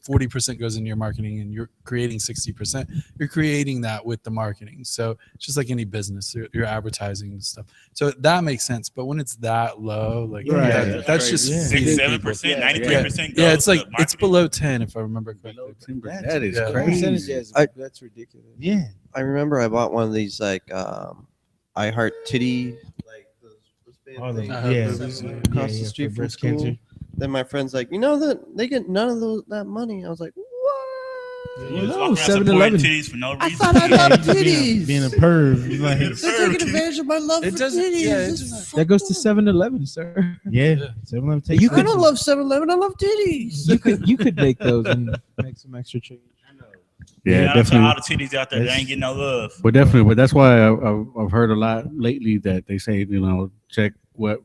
40% goes into your marketing and you're creating 60%, you're creating that with the marketing. So it's just like any business, you're advertising and stuff. So that makes sense. But when it's that low, like Right. that's just Yeah. feeding 6-7%, people. 93%. Yeah, it's like it's marketing. below 10 if I remember correctly. That is Yeah. crazy. Percentages, I- that's ridiculous. Yeah. I remember I bought one of these like I Heart Titty like those band All things. the, yeah. Across the Yeah, street for from breast school. cancer. Then my friend's like, you know that they get none of that money. I was like, what? You just No, walk around 7-Eleven. supporting titties for no reason. I thought I loved Being titties. being a perv. You're like, They're taking advantage of my love It for doesn't- titties. yeah, it This doesn't- is That goes to fucked up. 7-Eleven, sir. yeah. 7-Eleven takes You I don't love 7-Eleven. I love titties. You could make those and make some extra change. Yeah, Shout out to all definitely. the titties out there that ain't getting no love. But definitely, but that's why I've heard a lot lately that they say, check what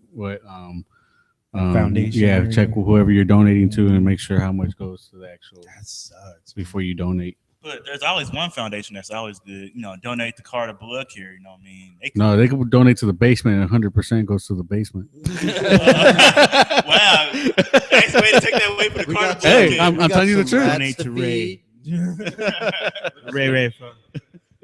Foundation Yeah, or- check whoever you're donating to and make sure how much goes to the actual That sucks. before you donate. But there's always one foundation that's always good. Donate to Carter Blood Care. You know what I mean? They No, they can donate to the basement and 100% goes to the basement. wow. Nice way to take that away from the We Carter got Blood Hey, Care. I'm We got telling you the some truth. rats Donate to Ray. feed. Ray.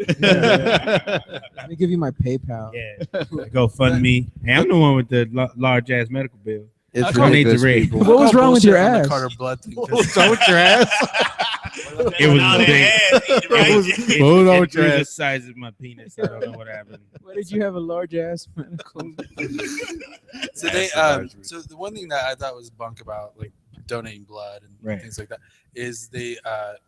Let me give you my PayPal. Yeah. Go fund me. Hey, I'm the one with the large ass medical bill. It's Donate really to good, Ray. people. What was Call wrong with your bullshit on the ass? Carter blood thing. What's wrong with your ass? It was All big. that ass, What was- right? what was wrong It with your grew the ass? size of my penis. I don't know what happened. Why did you have a large ass medical? So so the one thing that I thought was bunk about like donating blood and Right. things like that, is they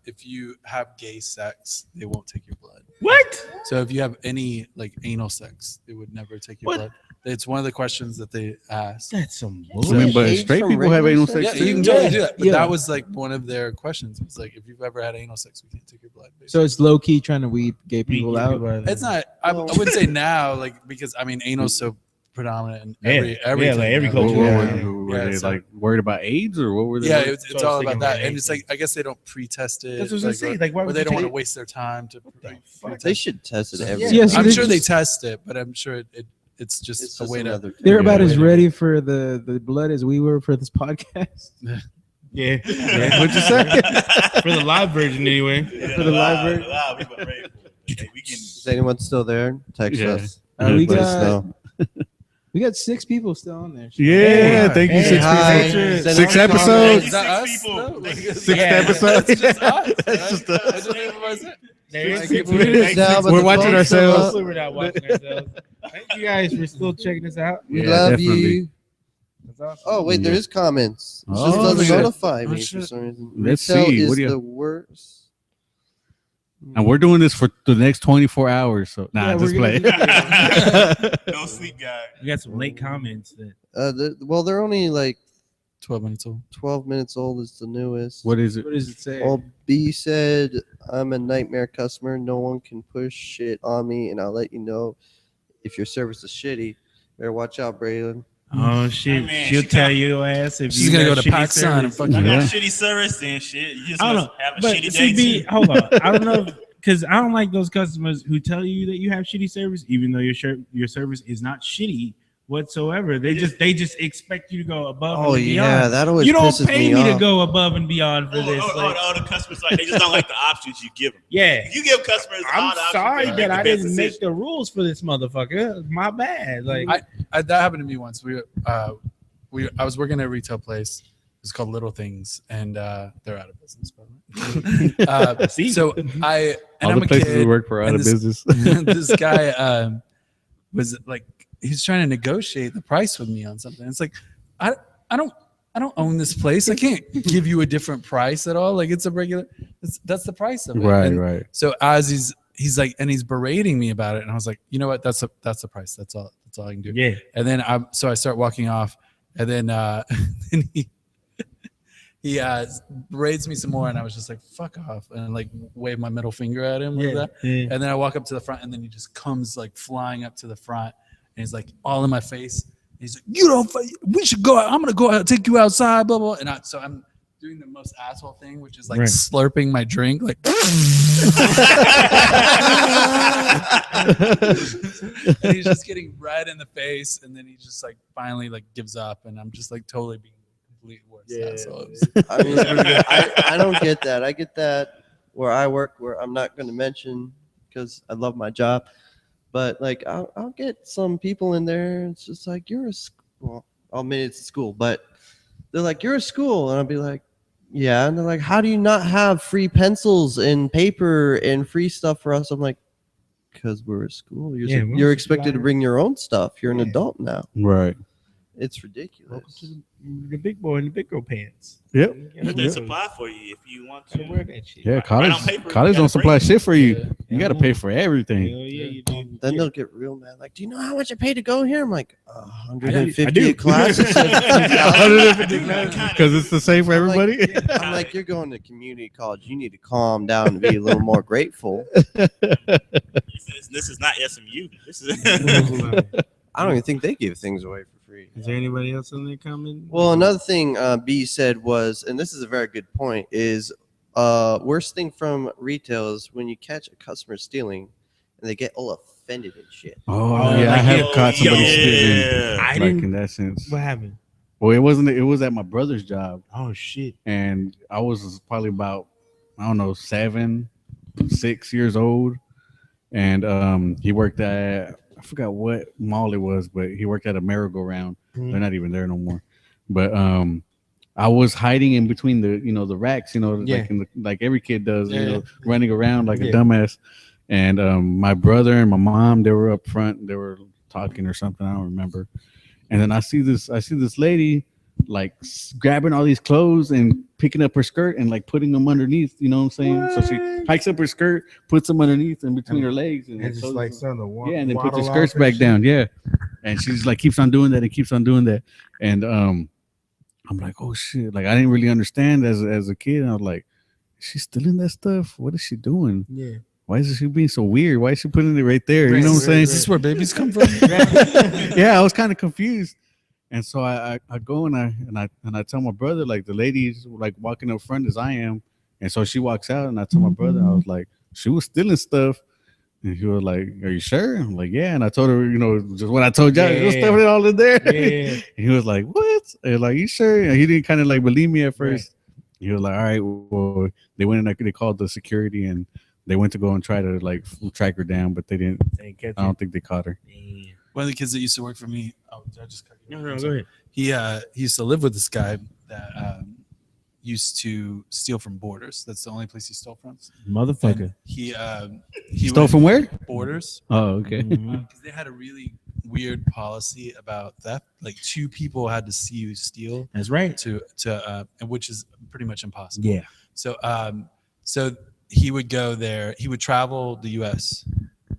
if you have gay sex, they won't take your blood. What? So if you have any like anal sex, they would never take your What? blood. It's one of the questions that they ask. That's some I bullshit. mean, but AIDS straight from people have regular anal sex? sex Yeah, you can too. totally do that. But Yeah. that was like one of their questions. It's like, if you've ever had anal sex, we can't take your blood. So it's low key trying to weed gay people Beat out. people out. It's not. I wouldn't say now, like, because I mean, anal's so predominant in Yeah. everything. Like every now. culture. Were Yeah, they so- like worried about AIDS or what were they? Yeah, worried- it's So I was all thinking about that, about and it's like I guess they don't pre-test it. That's what I was gonna say. Like, why or would they you don't want to take- waste their time to. fuck? They should test it every. Yeah, so I'm they sure they just- test it, but I'm sure it's just It's a just way to. another. They're about Yeah. as ready for the blood as we were for this podcast. Yeah. What'd you say? For the live version, anyway. For the live version. we were ready for it. Hey, we can. Is anyone still there? Text Yeah. us. We Let us got know. we got 6 people still on there. Yeah, thank you. Hey, Six hi. people. Send 6 us episodes. comments. Is that Six us? people. though? Like, Sixth Yeah. episode. That's just us. That's just right? us. I don't even know it. There is Like, six we're people. just down, but We're the watching phone's still ourselves. up. We're not watching ourselves. Thank you guys for still checking us out. We Yeah, love definitely. you. That's awesome. Oh wait, there Yeah. is comments. It Oh, just doesn't shit. notify Oh, me shit. for some reason. Let's Retail see. is What do you- the worst. And we're doing this for the next 24 hours. So Yeah, just we're play. gonna No sleep guy. We got some late comments that Well, they're only like 12 minutes old. 12 minutes old. Is the newest. What is it? What does it say? Well, B said, "I'm a nightmare customer. No one can push shit on me, and I'll let you know if your service is shitty. Better watch out, Braylon." oh shit, man, she'll she tell got- your ass if She's you gonna got go to shitty Pakistan and service. fucking- You Yeah. got shitty service and shit. You just I don't must know, have a but shitty see, day B, too. hold on. I don't know because I don't like those customers who tell you that you have shitty service, even though your service is not shitty whatsoever. They just expect you to go above Oh and beyond. yeah, that always You don't pisses pay me to off. go above and beyond for this. Like, The customers like they just don't like the options you give them. yeah. You give customers. I'm all the options, sorry they make that the I best didn't make decision. the rules for this motherfucker. My bad. Like, That happened to me once. I was working at a retail place. It's called Little Things, and they're out of business. By the way. See? So All I'm the a places kid. we work for are out and of this- business. This guy was like, he's trying to negotiate the price with me on something. It's like, I don't own this place. I can't give you a different price at all. Like, it's a regular. That's the price of it. Right, And right. So as he's like, and he's berating me about it, and I was like, you know what? That's the price. That's all I can do. yeah. And then I start walking off, and then and he berates me some more, and I was just like, fuck off, and like wave my middle finger at him like that. Yeah. And then I walk up to the front, and then he just comes like flying up to the front, and he's like all in my face. He's like, we should go out. I'm gonna go out, take you outside, blah blah. And I'm doing the most asshole thing, which is like Right. slurping my drink, like. And he's just getting red in the face, and then he just like finally like gives up, and I'm just like totally being complete worst asshole. I mean, I don't get that. I get that where I work, where I'm not going to mention because I love my job, but like I'll get some people in there. It's just like well, I'll admit it's a school, but they're like, you're a school, and I'll be like, yeah, and they're like, how do you not have free pencils and paper and free stuff for us? I'm like, because we're a school. You're expected to bring your own stuff. You're an adult now. Right. It's ridiculous. The big boy in the big girl pants. Yep. But they supply for you if you want to. Wear that shit. Yeah, Right college on paper, you college gotta don't supply bring it. shit for you. Yeah. You got to pay for everything. Hell yeah, you do. Then they'll get real mad. Like, do you know how much I paid to go here? I'm like, I 150 do. a class. It says $2,000. Because it's the same for I'm like- everybody. I'm like, you're going to community college. You need to calm down and be a little more grateful. This is not SMU. This is. I don't even think they give things away for free. Is there anybody else in there comment? Well, another thing B said was, and this is a very good point, is worst thing from retail is when you catch a customer stealing and they get all offended and shit. Oh, Oh, yeah, I like, have yo, caught somebody yeah. stealing. I Like didn't. in that sense. What happened? Well, it wasn't. It was at my brother's job, Oh shit. and I was probably about, I don't know, 7, 6 years old, and he worked at, I forgot what mall it was, but he worked at a merry-go-round. Mhm. They're not even there no more. But I was hiding in between the racks, Yeah. like every kid does, Yeah. running around like Yeah. a dumbass. And my brother and my mom, they were up front. They were talking or something. I don't remember. And then I see this lady like grabbing all these clothes and picking up her skirt and like putting them underneath. You know what I'm saying? So she hikes up her skirt, puts them underneath in between her legs, and just like some of the yeah, and then puts her skirts back down. Yeah, and she's like keeps on doing that and keeps on doing that, and I'm like, oh shit! Like I didn't really understand as a kid. And I was like, she's stealing that stuff. What is she doing? Yeah. Why is she being so weird? Why is she putting it right there? You know what I'm saying? Is this where babies come from? Yeah, I was kind of confused. And so I go and I tell my brother, like the lady's like walking up front as I am. And so she walks out and I tell my brother, I was like, she was stealing stuff. And he was like, are you sure? I'm like, yeah. And I told her, you know, just what I told y'all, Yeah. was stuffing it all in there. Yeah. And he was like, what? And like, you sure? And he didn't kind of like believe me at first. Right. He was like, all right, well, they went and they called the security and they went to go and try to like track her down, but they didn't. I don't think they caught her. Damn. One of the kids that used to work for me, I just cut you off. No, go ahead. He used to live with this guy that used to steal from Borders. That's the only place he stole from. Motherfucker. And he Stole would- from where? Borders. Oh, okay. Because they had a really weird policy about theft. Like 2 people had to see you steal That's right. to which is pretty much impossible. Yeah. So he would go there. He would travel the U.S.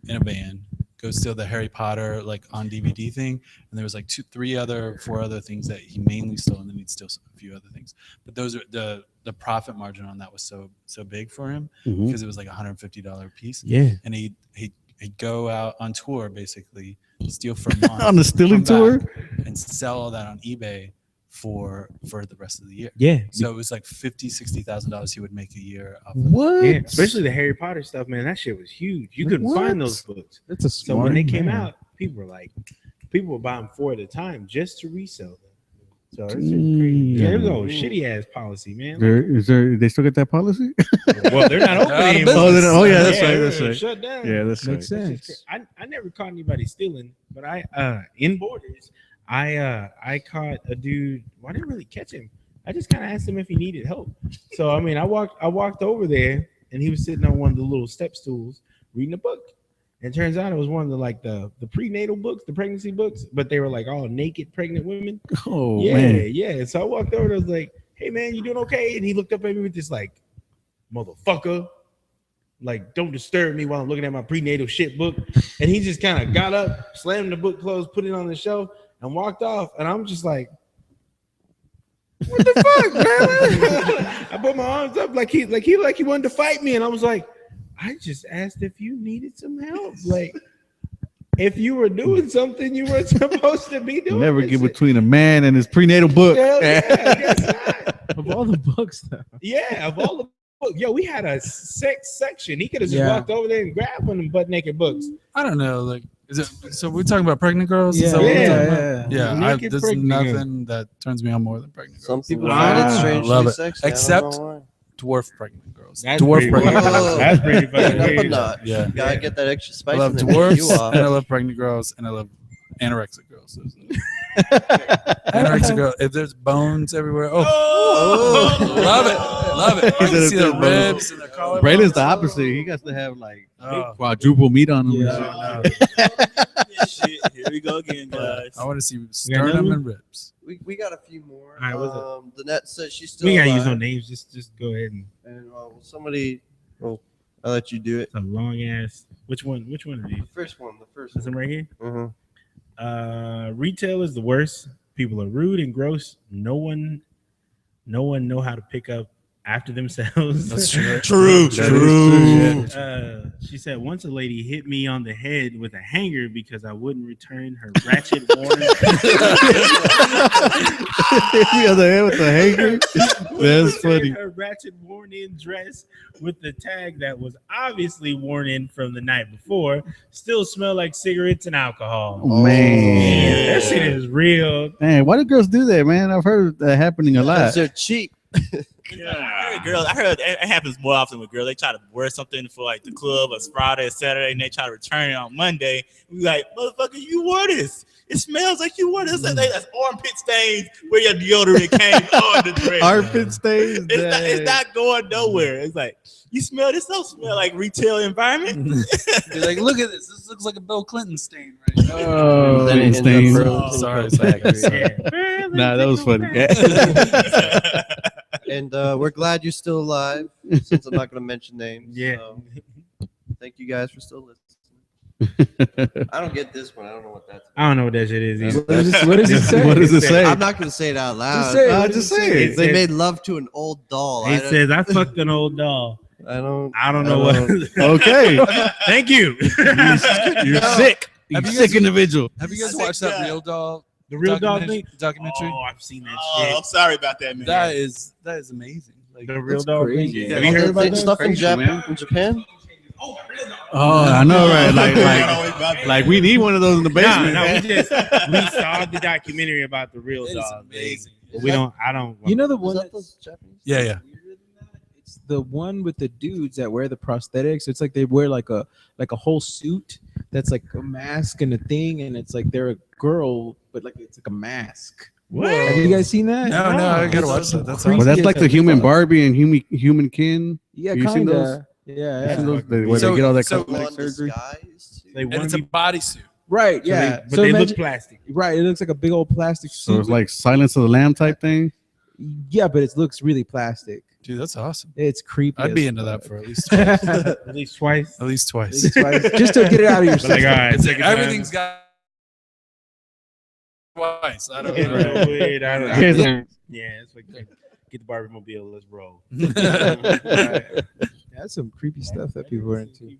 in a van, go steal the Harry Potter like on DVD thing, and there was like 4 other things that he mainly stole, and then he'd steal a few other things. But those are the profit margin on that was so big for him because it was like $150 a piece. Yeah. And he'd go out on tour basically, steal for a month On the stealing come tour? back, and sell all that on eBay for the rest of the year. Yeah. So it was like $50,000-$60,000 he would make a year off of What? Yeah. Especially the Harry Potter stuff, man. That shit was huge. You couldn't What? find those books. That's a So when they came man. out, people were buying 4 at a time just to resell them. So it's crazy. Yeah, there we go. Shitty ass policy, man. They still get that policy? Well, they're not open They're out of anymore. business. Oh, yeah, that's right, they're that's right. Shut down. Yeah, that's Makes right. sense. I never caught anybody stealing, but I in Borders, I caught a dude. Well, I didn't really catch him. I just kind of asked him if he needed help. So I mean, I walked over there, and he was sitting on one of the little step stools reading a book. And it turns out it was one of the prenatal books, the pregnancy books, but they were like all naked pregnant women. Oh, Yeah, man. yeah. So I walked over and I was like, "Hey, man, you doing okay?" And he looked up at me with this like, "Motherfucker, like don't disturb me while I'm looking at my prenatal shit book." And he just kind of got up, slammed the book closed, put it on the shelf, and walked off. And I'm just like, "What the fuck, man?" I put my arms up like he wanted to fight me, and I was like, "I just asked if you needed some help. Like, if you were doing something you weren't supposed to be doing." Never this get shit. between a man and his prenatal book. Hell yeah, I guess not. Of all the books, though. Yeah, of all the books, yo, we had a sex section. He could have just Yeah. walked over there and grabbed one of them butt naked books. I don't know. Like, is it? So we're talking about pregnant girls? Is Yeah, that what we're yeah, talking about? yeah. Yeah, Naked there's pregnant girls. nothing that turns me on more than pregnant Some girls. people Wow. find it Love strangely it. sexy. I Except- don't know why. Dwarf pregnant girls. That's Dwarf pretty pregnant weird. girls. That's pretty fucking Up a weird. notch. Yeah. You gotta get that extra I spice. love in there to get you dwarfs off. and I love pregnant girls and I love anorexic girls. Anorexic girl. If there's bones everywhere, love it, love it. He You said can if see the there's bones. ribs and the collarbones. Braylon's the opposite. He got to have like Oh. quadruple meat on him. Yeah, Shit, here we go again, guys. I want to see sternum and ribs. We got a few more. All right, what's up? The net says she's still We gotta use alive. no names. Just go ahead and And somebody, well, I'll let you do it. it's a long ass. Which one of these? The first one. This one right here. Uh-huh. Retail is the worst. People are rude and gross. No one know how to pick up after themselves. That's true. True, True. She said once a lady hit me on the head with a hanger because I wouldn't return her ratchet worn. The other hand with the hanger. That's funny. Her ratchet worn in dress with the tag that was obviously worn in from the night before still smelled like cigarettes and alcohol. Oh, man. That shit is real. Man, why do girls do that, man? I've heard that happening a lot. Because they're cheap. I heard it happens more often with girls. They try to wear something for like the club or Friday or Saturday, and they try to return it on Monday. We like, motherfucker, you wore this. It smells like you wore this. That's armpit stains where your deodorant came on the dress. Armpit stains. It's not going nowhere. It's like, you smell this? Don't smell like retail environment. You're like, look at this. This looks like a Bill Clinton stain right now. Oh, Then it ends up stains. frozen. Sorry, Factory. Yeah. Nah, that was funny. And we're glad you're still alive, since I'm not going to mention names. Yeah. So thank you guys for still listening. I don't get this one. I don't know what that's about. I don't know what that shit is either. What does it say? What does it say? I'm not going to say it out loud. Just say it. Uh, What does just it say it. They made love to an old doll. He says, I fucked an old doll. I don't know what. Okay. Thank you. You're sick. You're Have you sick guys- individual. Have you guys Sick watched that guy. Real Doll? The real dog thing? Documentary. Oh, I've seen that Oh, shit. I'm sorry about that, man. That is amazing. Like, The real That's dog crazy. thing. Have you heard about that? stuff in Crazy, man. Japan? Oh, I know, right? Like we need one of those in the basement. No, we saw the documentary about the real it is dog thing. amazing. We don't. I don't. You know the Was one that that's those Japanese? Yeah, yeah. weirder than that? It's the one with the dudes that wear the prosthetics. It's like they wear like a whole suit that's like a mask and a thing, and it's like they're a girl, but like it's like a mask. What? Have you guys seen that? No, I gotta It's watch that. That's creepy Well, that's as like the fuck. human Barbie and human kin. Yeah, You seen those? kinda. Yeah, You seen yeah. those? Where So- they get all that so- cosmetic Full-on surgery. disguise, too. They and want it's to a be, bodysuit. Right. so Yeah. they, but they imagine- look plastic. right. It looks like a big old plastic So suit. it's like Silence of the Lamb type thing. Yeah, but it looks really plastic. Dude, that's awesome. It's creepy. I'd be as into fuck. that for at least twice. At least twice. At least twice. Just to get it out of your But like, all system. right, It's like second time. everything's got twice. I don't Yeah, know. wait, I don't Okay, know. Yeah, it's like get the Barbie mobile. Let's roll. That's some creepy stuff that people are into.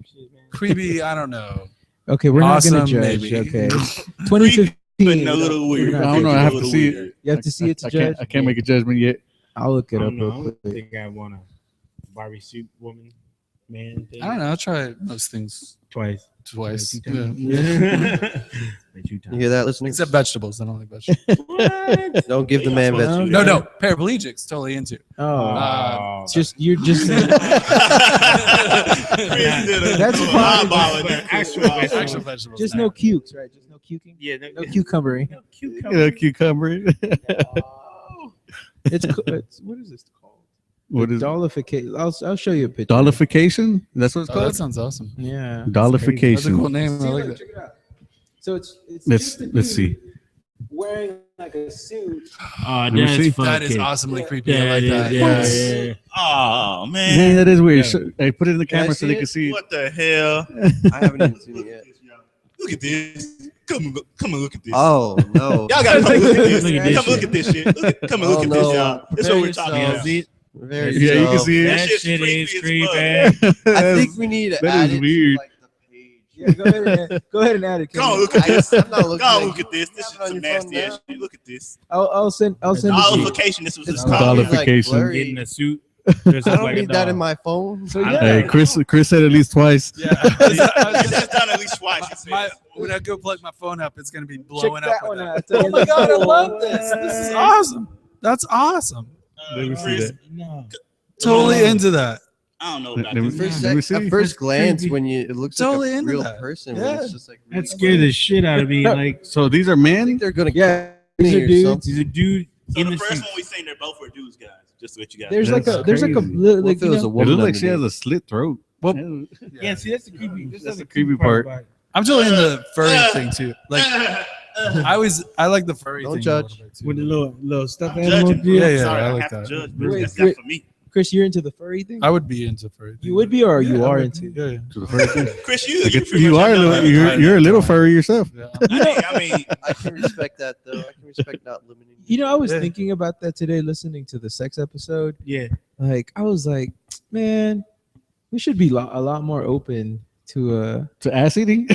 Creepy, I don't know. Okay, we're Awesome, not gonna judge. maybe. Okay, 2015. But no little weird. We're not I don't know. I judging. have to see it. You have to see it to I judge. can't make a judgment yet. I'll look I it up don't know. I real don't quick. think I want a Barbie suit woman man thing. I don't know. I'll try most things Twice. twice. Two Yeah. times. Like 2 You times. hear that, listeners? Except vegetables. I don't like vegetables. What? Don't give the man vegetables. No. Paraplegics, totally into. Oh, it's just you're just That's fine, but actual vegetables. Actual vegetables. just no cukes, right? Just no cuking. Yeah, No cucumbering. no cucumber. Cucumber. It's what is this called? What is Dollification. I'll show you a picture. dollification? That's what it's Oh, that called. sounds awesome. Yeah. That's a Dollification. cool name. I like that. Check it out. So it's Let's just a let's dude see. wearing like a suit. Oh, me see. That is awesomely creepy. I like that. Yeah. Oh Dang, man, that is weird. Yeah. Hey, put it in the Can I camera so see they it? can see. what the hell? I haven't even seen it yet. Look at this. Come and look at this. Oh, no. Y'all gotta come look at this. Look at this Come look at this shit. Come and look Oh, at this, no. y'all. This is what we're talking Prepare about. Is it? Very Yeah, you can slow. see That it. shit's shit is creepy creepy. as I think we need to That add is it weird. to like the page. Yeah, go ahead and add it. Come on, Kenny. look at this. I'm not looking Go on, at look you. at this. This is Have it on some your phone nasty ass now. shit. Look at this. I'll send it to you. Nullification. This was It's his probably, copy. like, Dollification. blurry. Getting a suit. I don't need that in my phone. So I- yeah. Hey, Chris said at least twice. Yeah. I was This is done at least twice. He said. when I go plug my phone up, it's gonna be Check blowing up. that With one that. out. Oh my god, I love this. This is awesome. That's awesome. Let me see Chris, that. No. Totally into that. I don't know Let about me- this. let me see. At first glance, creepy. when it looks Totally like a into real that. person, Yeah. when it's just like really That scared the shit out of me. Like, So these are I men. think they're gonna Yeah, kill these me are or dudes. something. he's a dude So in the the first suit. one we saying they're both were dudes, guys. Just to let you guys. There's know. like a That's there's like a crazy. What like if it you was a know, It woman? looks like she has underneath? a slit throat. Well, Yeah, see, that's the creepy. That's the creepy part. about it. I'm totally into the furry thing too. Like I like the furry Don't thing. judge. A little bit, too. With the little stuff I'm animal. judging. deal. Yeah, Sorry, I I like have that. to judge, but Wait, that's wait. not for me. Chris, you're into the furry thing? I would be into furry. You would be, or you Yeah, I are would. into? Yeah, yeah. To the first thing. Chris, Like you it's- pretty you much are a have little, done you're a little furry yourself. Yeah. that. I mean, I can respect that though. I can respect not limiting. You know, I was Yeah. thinking about that today, listening to the sex episode. Yeah. Like, I was like, man, we should be a lot more open to To ass eating.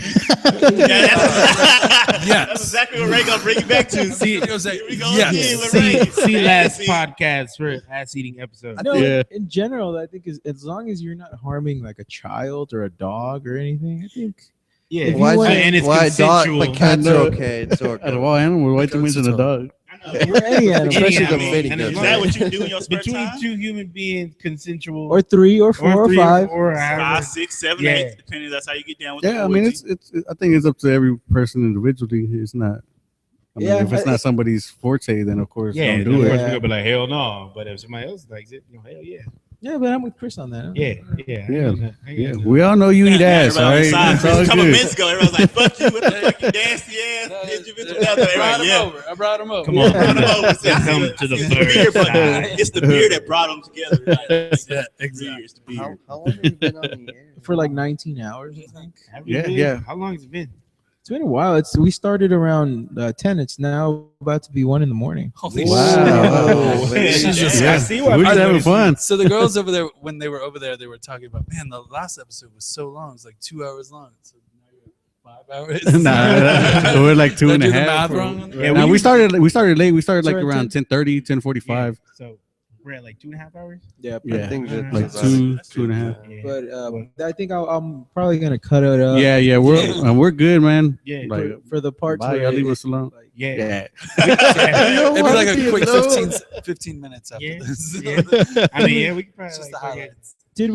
that's exactly what Ray gonna bring you back to. See, He goes like, Here we go yes. again with see, Ray. see last See. podcast for ass eating episode. No, Yeah. in general, I think as long as you're not harming like a child or a dog or anything, I think Yeah, If you Why, wanna- and it's why dog? consensual. But cats are No. okay. It's Out of okay. all animals, why do you Goats mention a are dog? or any animal, Especially Any the animal. mating And goats. Is that what you do in your spare between time? two human beings, consensual, or 3 or 4 or three 5. or however. 5, 6, 7, Yeah. 8, depending. That's how you get down with Yeah, I the mean, orgy. it's. I think it's up to every person individually. It's not. I mean, Yeah, if it's but not somebody's forte, then of course Yeah, don't of do course it. we're gonna be like hell no. But if somebody else likes it, hell yeah. Yeah, but I'm with Chris on that. Yeah. Yeah, we all know you eat ass, all right? It's all A couple good. minutes ago, everyone's like, "Fuck you with the fucking nasty ass individual." I brought him over. Come on, Brought him over. See, I see come it. to the It's third beer, but side. it's the beer that brought them together. Right? Yeah, exactly. It's the beer. How long have you been on the air? For like 19 hours, I think. Have you Yeah, been? yeah. How long has it been? It's been a while. We started around 10. It's now about to be 1 in the morning. Holy Wow. shit. Jesus Yeah, I see what we're just having fun. So the girls over there, when they were over there, they were talking about, man, the last episode was so long. It's like 2 hours long. So now you're 5 hours. Nah, we're like two Did I and a do the half. math wrong? Yeah, Nah, we started late. We started like Started around 10:30, 10:45. So we're at like 2.5 hours. Yeah. Yeah, I think that's like about two, it. 2.5. Yeah. But I think I'm probably gonna cut it up. Yeah, we're good, man. Yeah. Like, For the parts bye, where y'all leave it- us alone. like, Yeah. It'd be like a You quick know? 15 minutes after Yeah. this. Yeah. I mean, yeah, we could It's probably just the like, highlights. Did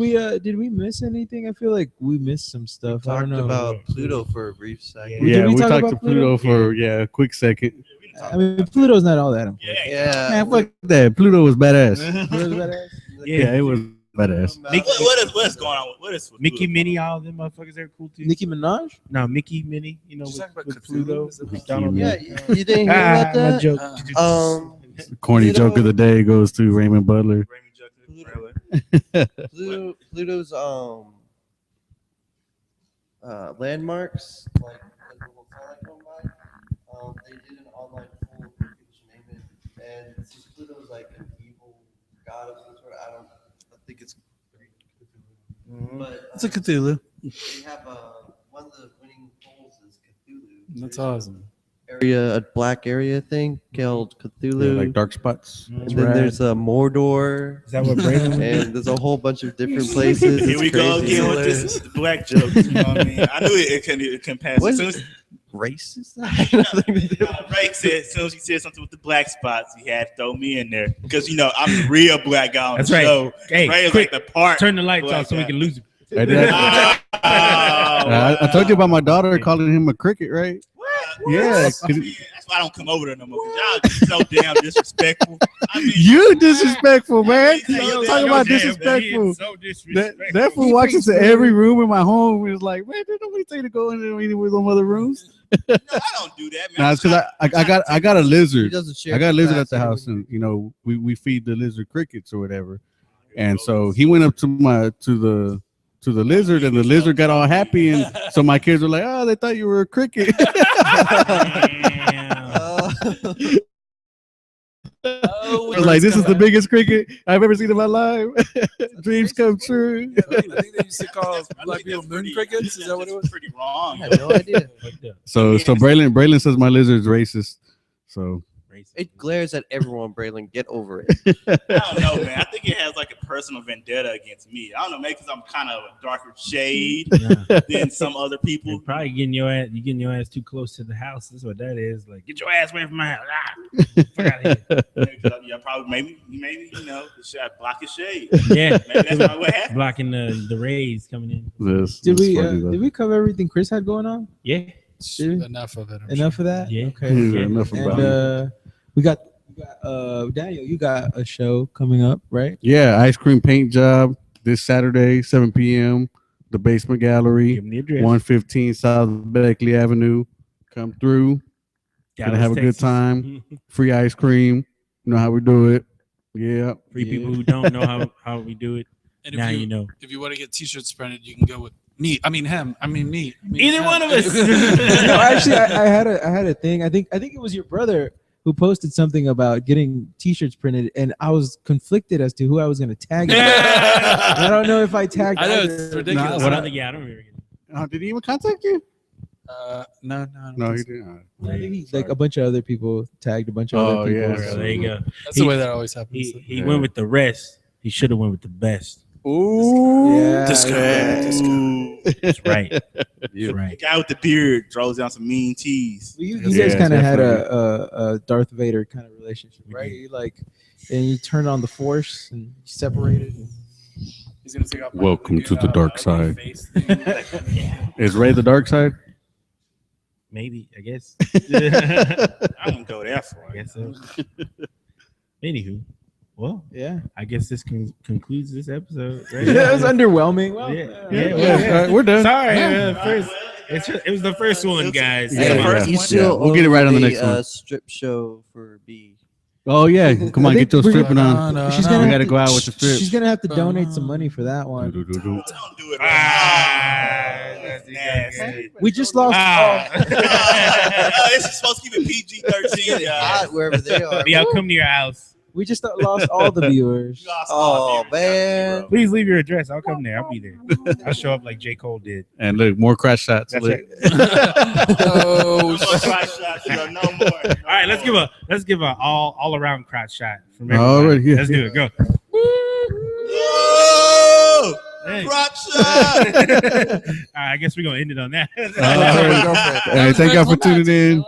we miss anything? I feel like we missed some stuff. I don't Talked know. about Pluto for a brief second. Did Yeah, we we talk talked about to Pluto for a quick second. I mean, Pluto's not all that important. Yeah. Man, fuck that. Pluto was badass. Pluto's badass. Yeah, it was badass. What's going on? What is with Mickey, Pluto? Minnie, all of them motherfuckers are cool too. Nicki Minaj? No, Mickey, Minnie, you know, Did you talk about with Cthulhu? Pluto. Is it with Mickey, Donald Yeah, Duck. you didn't hear about My that? joke. Corny joke of the day goes to Raymond Butler. Pluto's landmarks, like a little satellite going by, they did an online poll for people to name it, and since Pluto's like an evil god of some sort, I think it's but It's a Cthulhu. they have one of the winning polls is Cthulhu. That's There's a awesome. a black area thing called Yeah, Cthulhu. like dark spots. and then there's a Mordor, Is that what Braylon? and there's a whole bunch of different places. Here It's we go crazy. again with this the black jokes. You know what I mean? I knew it can pass. What As is soon as Racist? Ray said, as soon as he said something with the black spots, he had to throw me in there because you know I'm the real black guy on That's the right. show. Hey, Ray is quick, like the part. turn the lights black off so we guy. can lose it. I, did. I told you about my daughter calling him a cricket, right? Yeah, That's why I don't come over there no more. 'Cause y'all just so damn disrespectful. I mean, you disrespectful, man. Hey, yo, Talking yo, about damn, disrespectful. So That fool walks into every room in my home and is like, man, did nobody tell you to go in there with them other rooms? no, I don't do that, man. Nah, it's because I got a He lizard. doesn't share I got a lizard at facts the house, anyway. and you know we feed the lizard crickets or whatever. And so he went up to the lizard, and the lizard got all happy, and so my kids were like, "Oh, they thought you were a cricket." I was like, "This is the biggest cricket I've ever seen in my life. Dreams come true." I think they used to call black people moon crickets. Is that what it was? Pretty wrong. I had no idea. So Braylon says my lizard's racist. So It glares at everyone, Braylon. Get over it. I don't know, man. I think it has like a personal vendetta against me. I don't know, maybe because I'm kind of a darker shade than some other people. You're probably getting your ass too close to the house. That's what that is. Like, get your ass away from my house. Ah, fuck out of here. Yeah, probably maybe you know, should block his shade. Yeah, Maybe that's probably what happened. blocking the rays coming in. Did this we funny, though. did we cover everything Chris had going on? Yeah, Enough of it. I'm Enough of that? yeah. Okay. Yeah, enough about it. And we got Daniel, you got a show coming up, right? Yeah, ice cream paint job this Saturday, 7 p.m. The Basement Gallery, Give me the address. 115 South Beckley Avenue. Come through. Gonna have a good Texas. time. Free ice cream. You know how we do it. Yeah. For people who don't know how we do it, And now you know. If you want to get t-shirts printed, you can go with me. I mean him. I mean me. Either one of us. No, actually, I had a thing. I think it was your brother who posted something about getting t-shirts printed, and I was conflicted as to who I was going to tag. I don't know if I tagged. I know, either. it's ridiculous. I don't think I don't remember. Did he even contact you? No. No, he didn't. I think he- like a bunch of other people tagged a bunch of other people. yeah. So there you go. That's the way that always happens. He went with the rest. He should have went with the best. Ooh. Yeah, Disco. That's right. That's The right. guy with the beard throws down some mean teas. You Yeah, guys kind of had definitely. a Darth Vader kind of relationship, right? You like, and you turned on the Force and separated. He's gonna take off my Welcome hoodie, to the dark side. face thing. Is Ray the dark side? Maybe, I guess. I wouldn't go that far. I guess so. Anywho, Well, Yeah. I guess this concludes this episode. Right? It was underwhelming. Well, We're done. Sorry, it was the first one, guys. Yeah, Come on. yeah. You still We'll get it right on the owe next one. Strip show for B. Oh yeah, come on, I think get those we're- stripping on. She's We gonna have gotta go out with the strip. She's gonna have to donate some money for that one. Don't do it. That's nasty. We just lost. This is supposed to keep it PG-13, guys. Hot wherever they are. Yeah, I'll come to your house. We just lost all the viewers. You lost all Oh, the viewers, man. bro. Please leave your address. I'll come there. I'll be there. I'll show up like J. Cole did. And look, more crash shots. That's Look. No more crotch shots, yo, no more. All right, let's give a all around crotch shot from All everybody. right, yeah. Let's do it. Go. Whoa! Hey. Crotch shot! All right, I guess we're gonna end it on that. Hey, thank y'all for tuning in.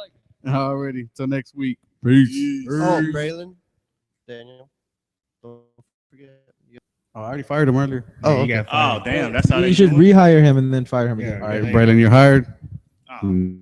Alrighty, till next week. Peace. Oh, Braylon. Daniel. Don't forget. Oh, I already fired him earlier. Oh, You got Oh, damn. That's how You they should do it? rehire him and then fire him Yeah. again. All right, Braylon, you're hired. Oh.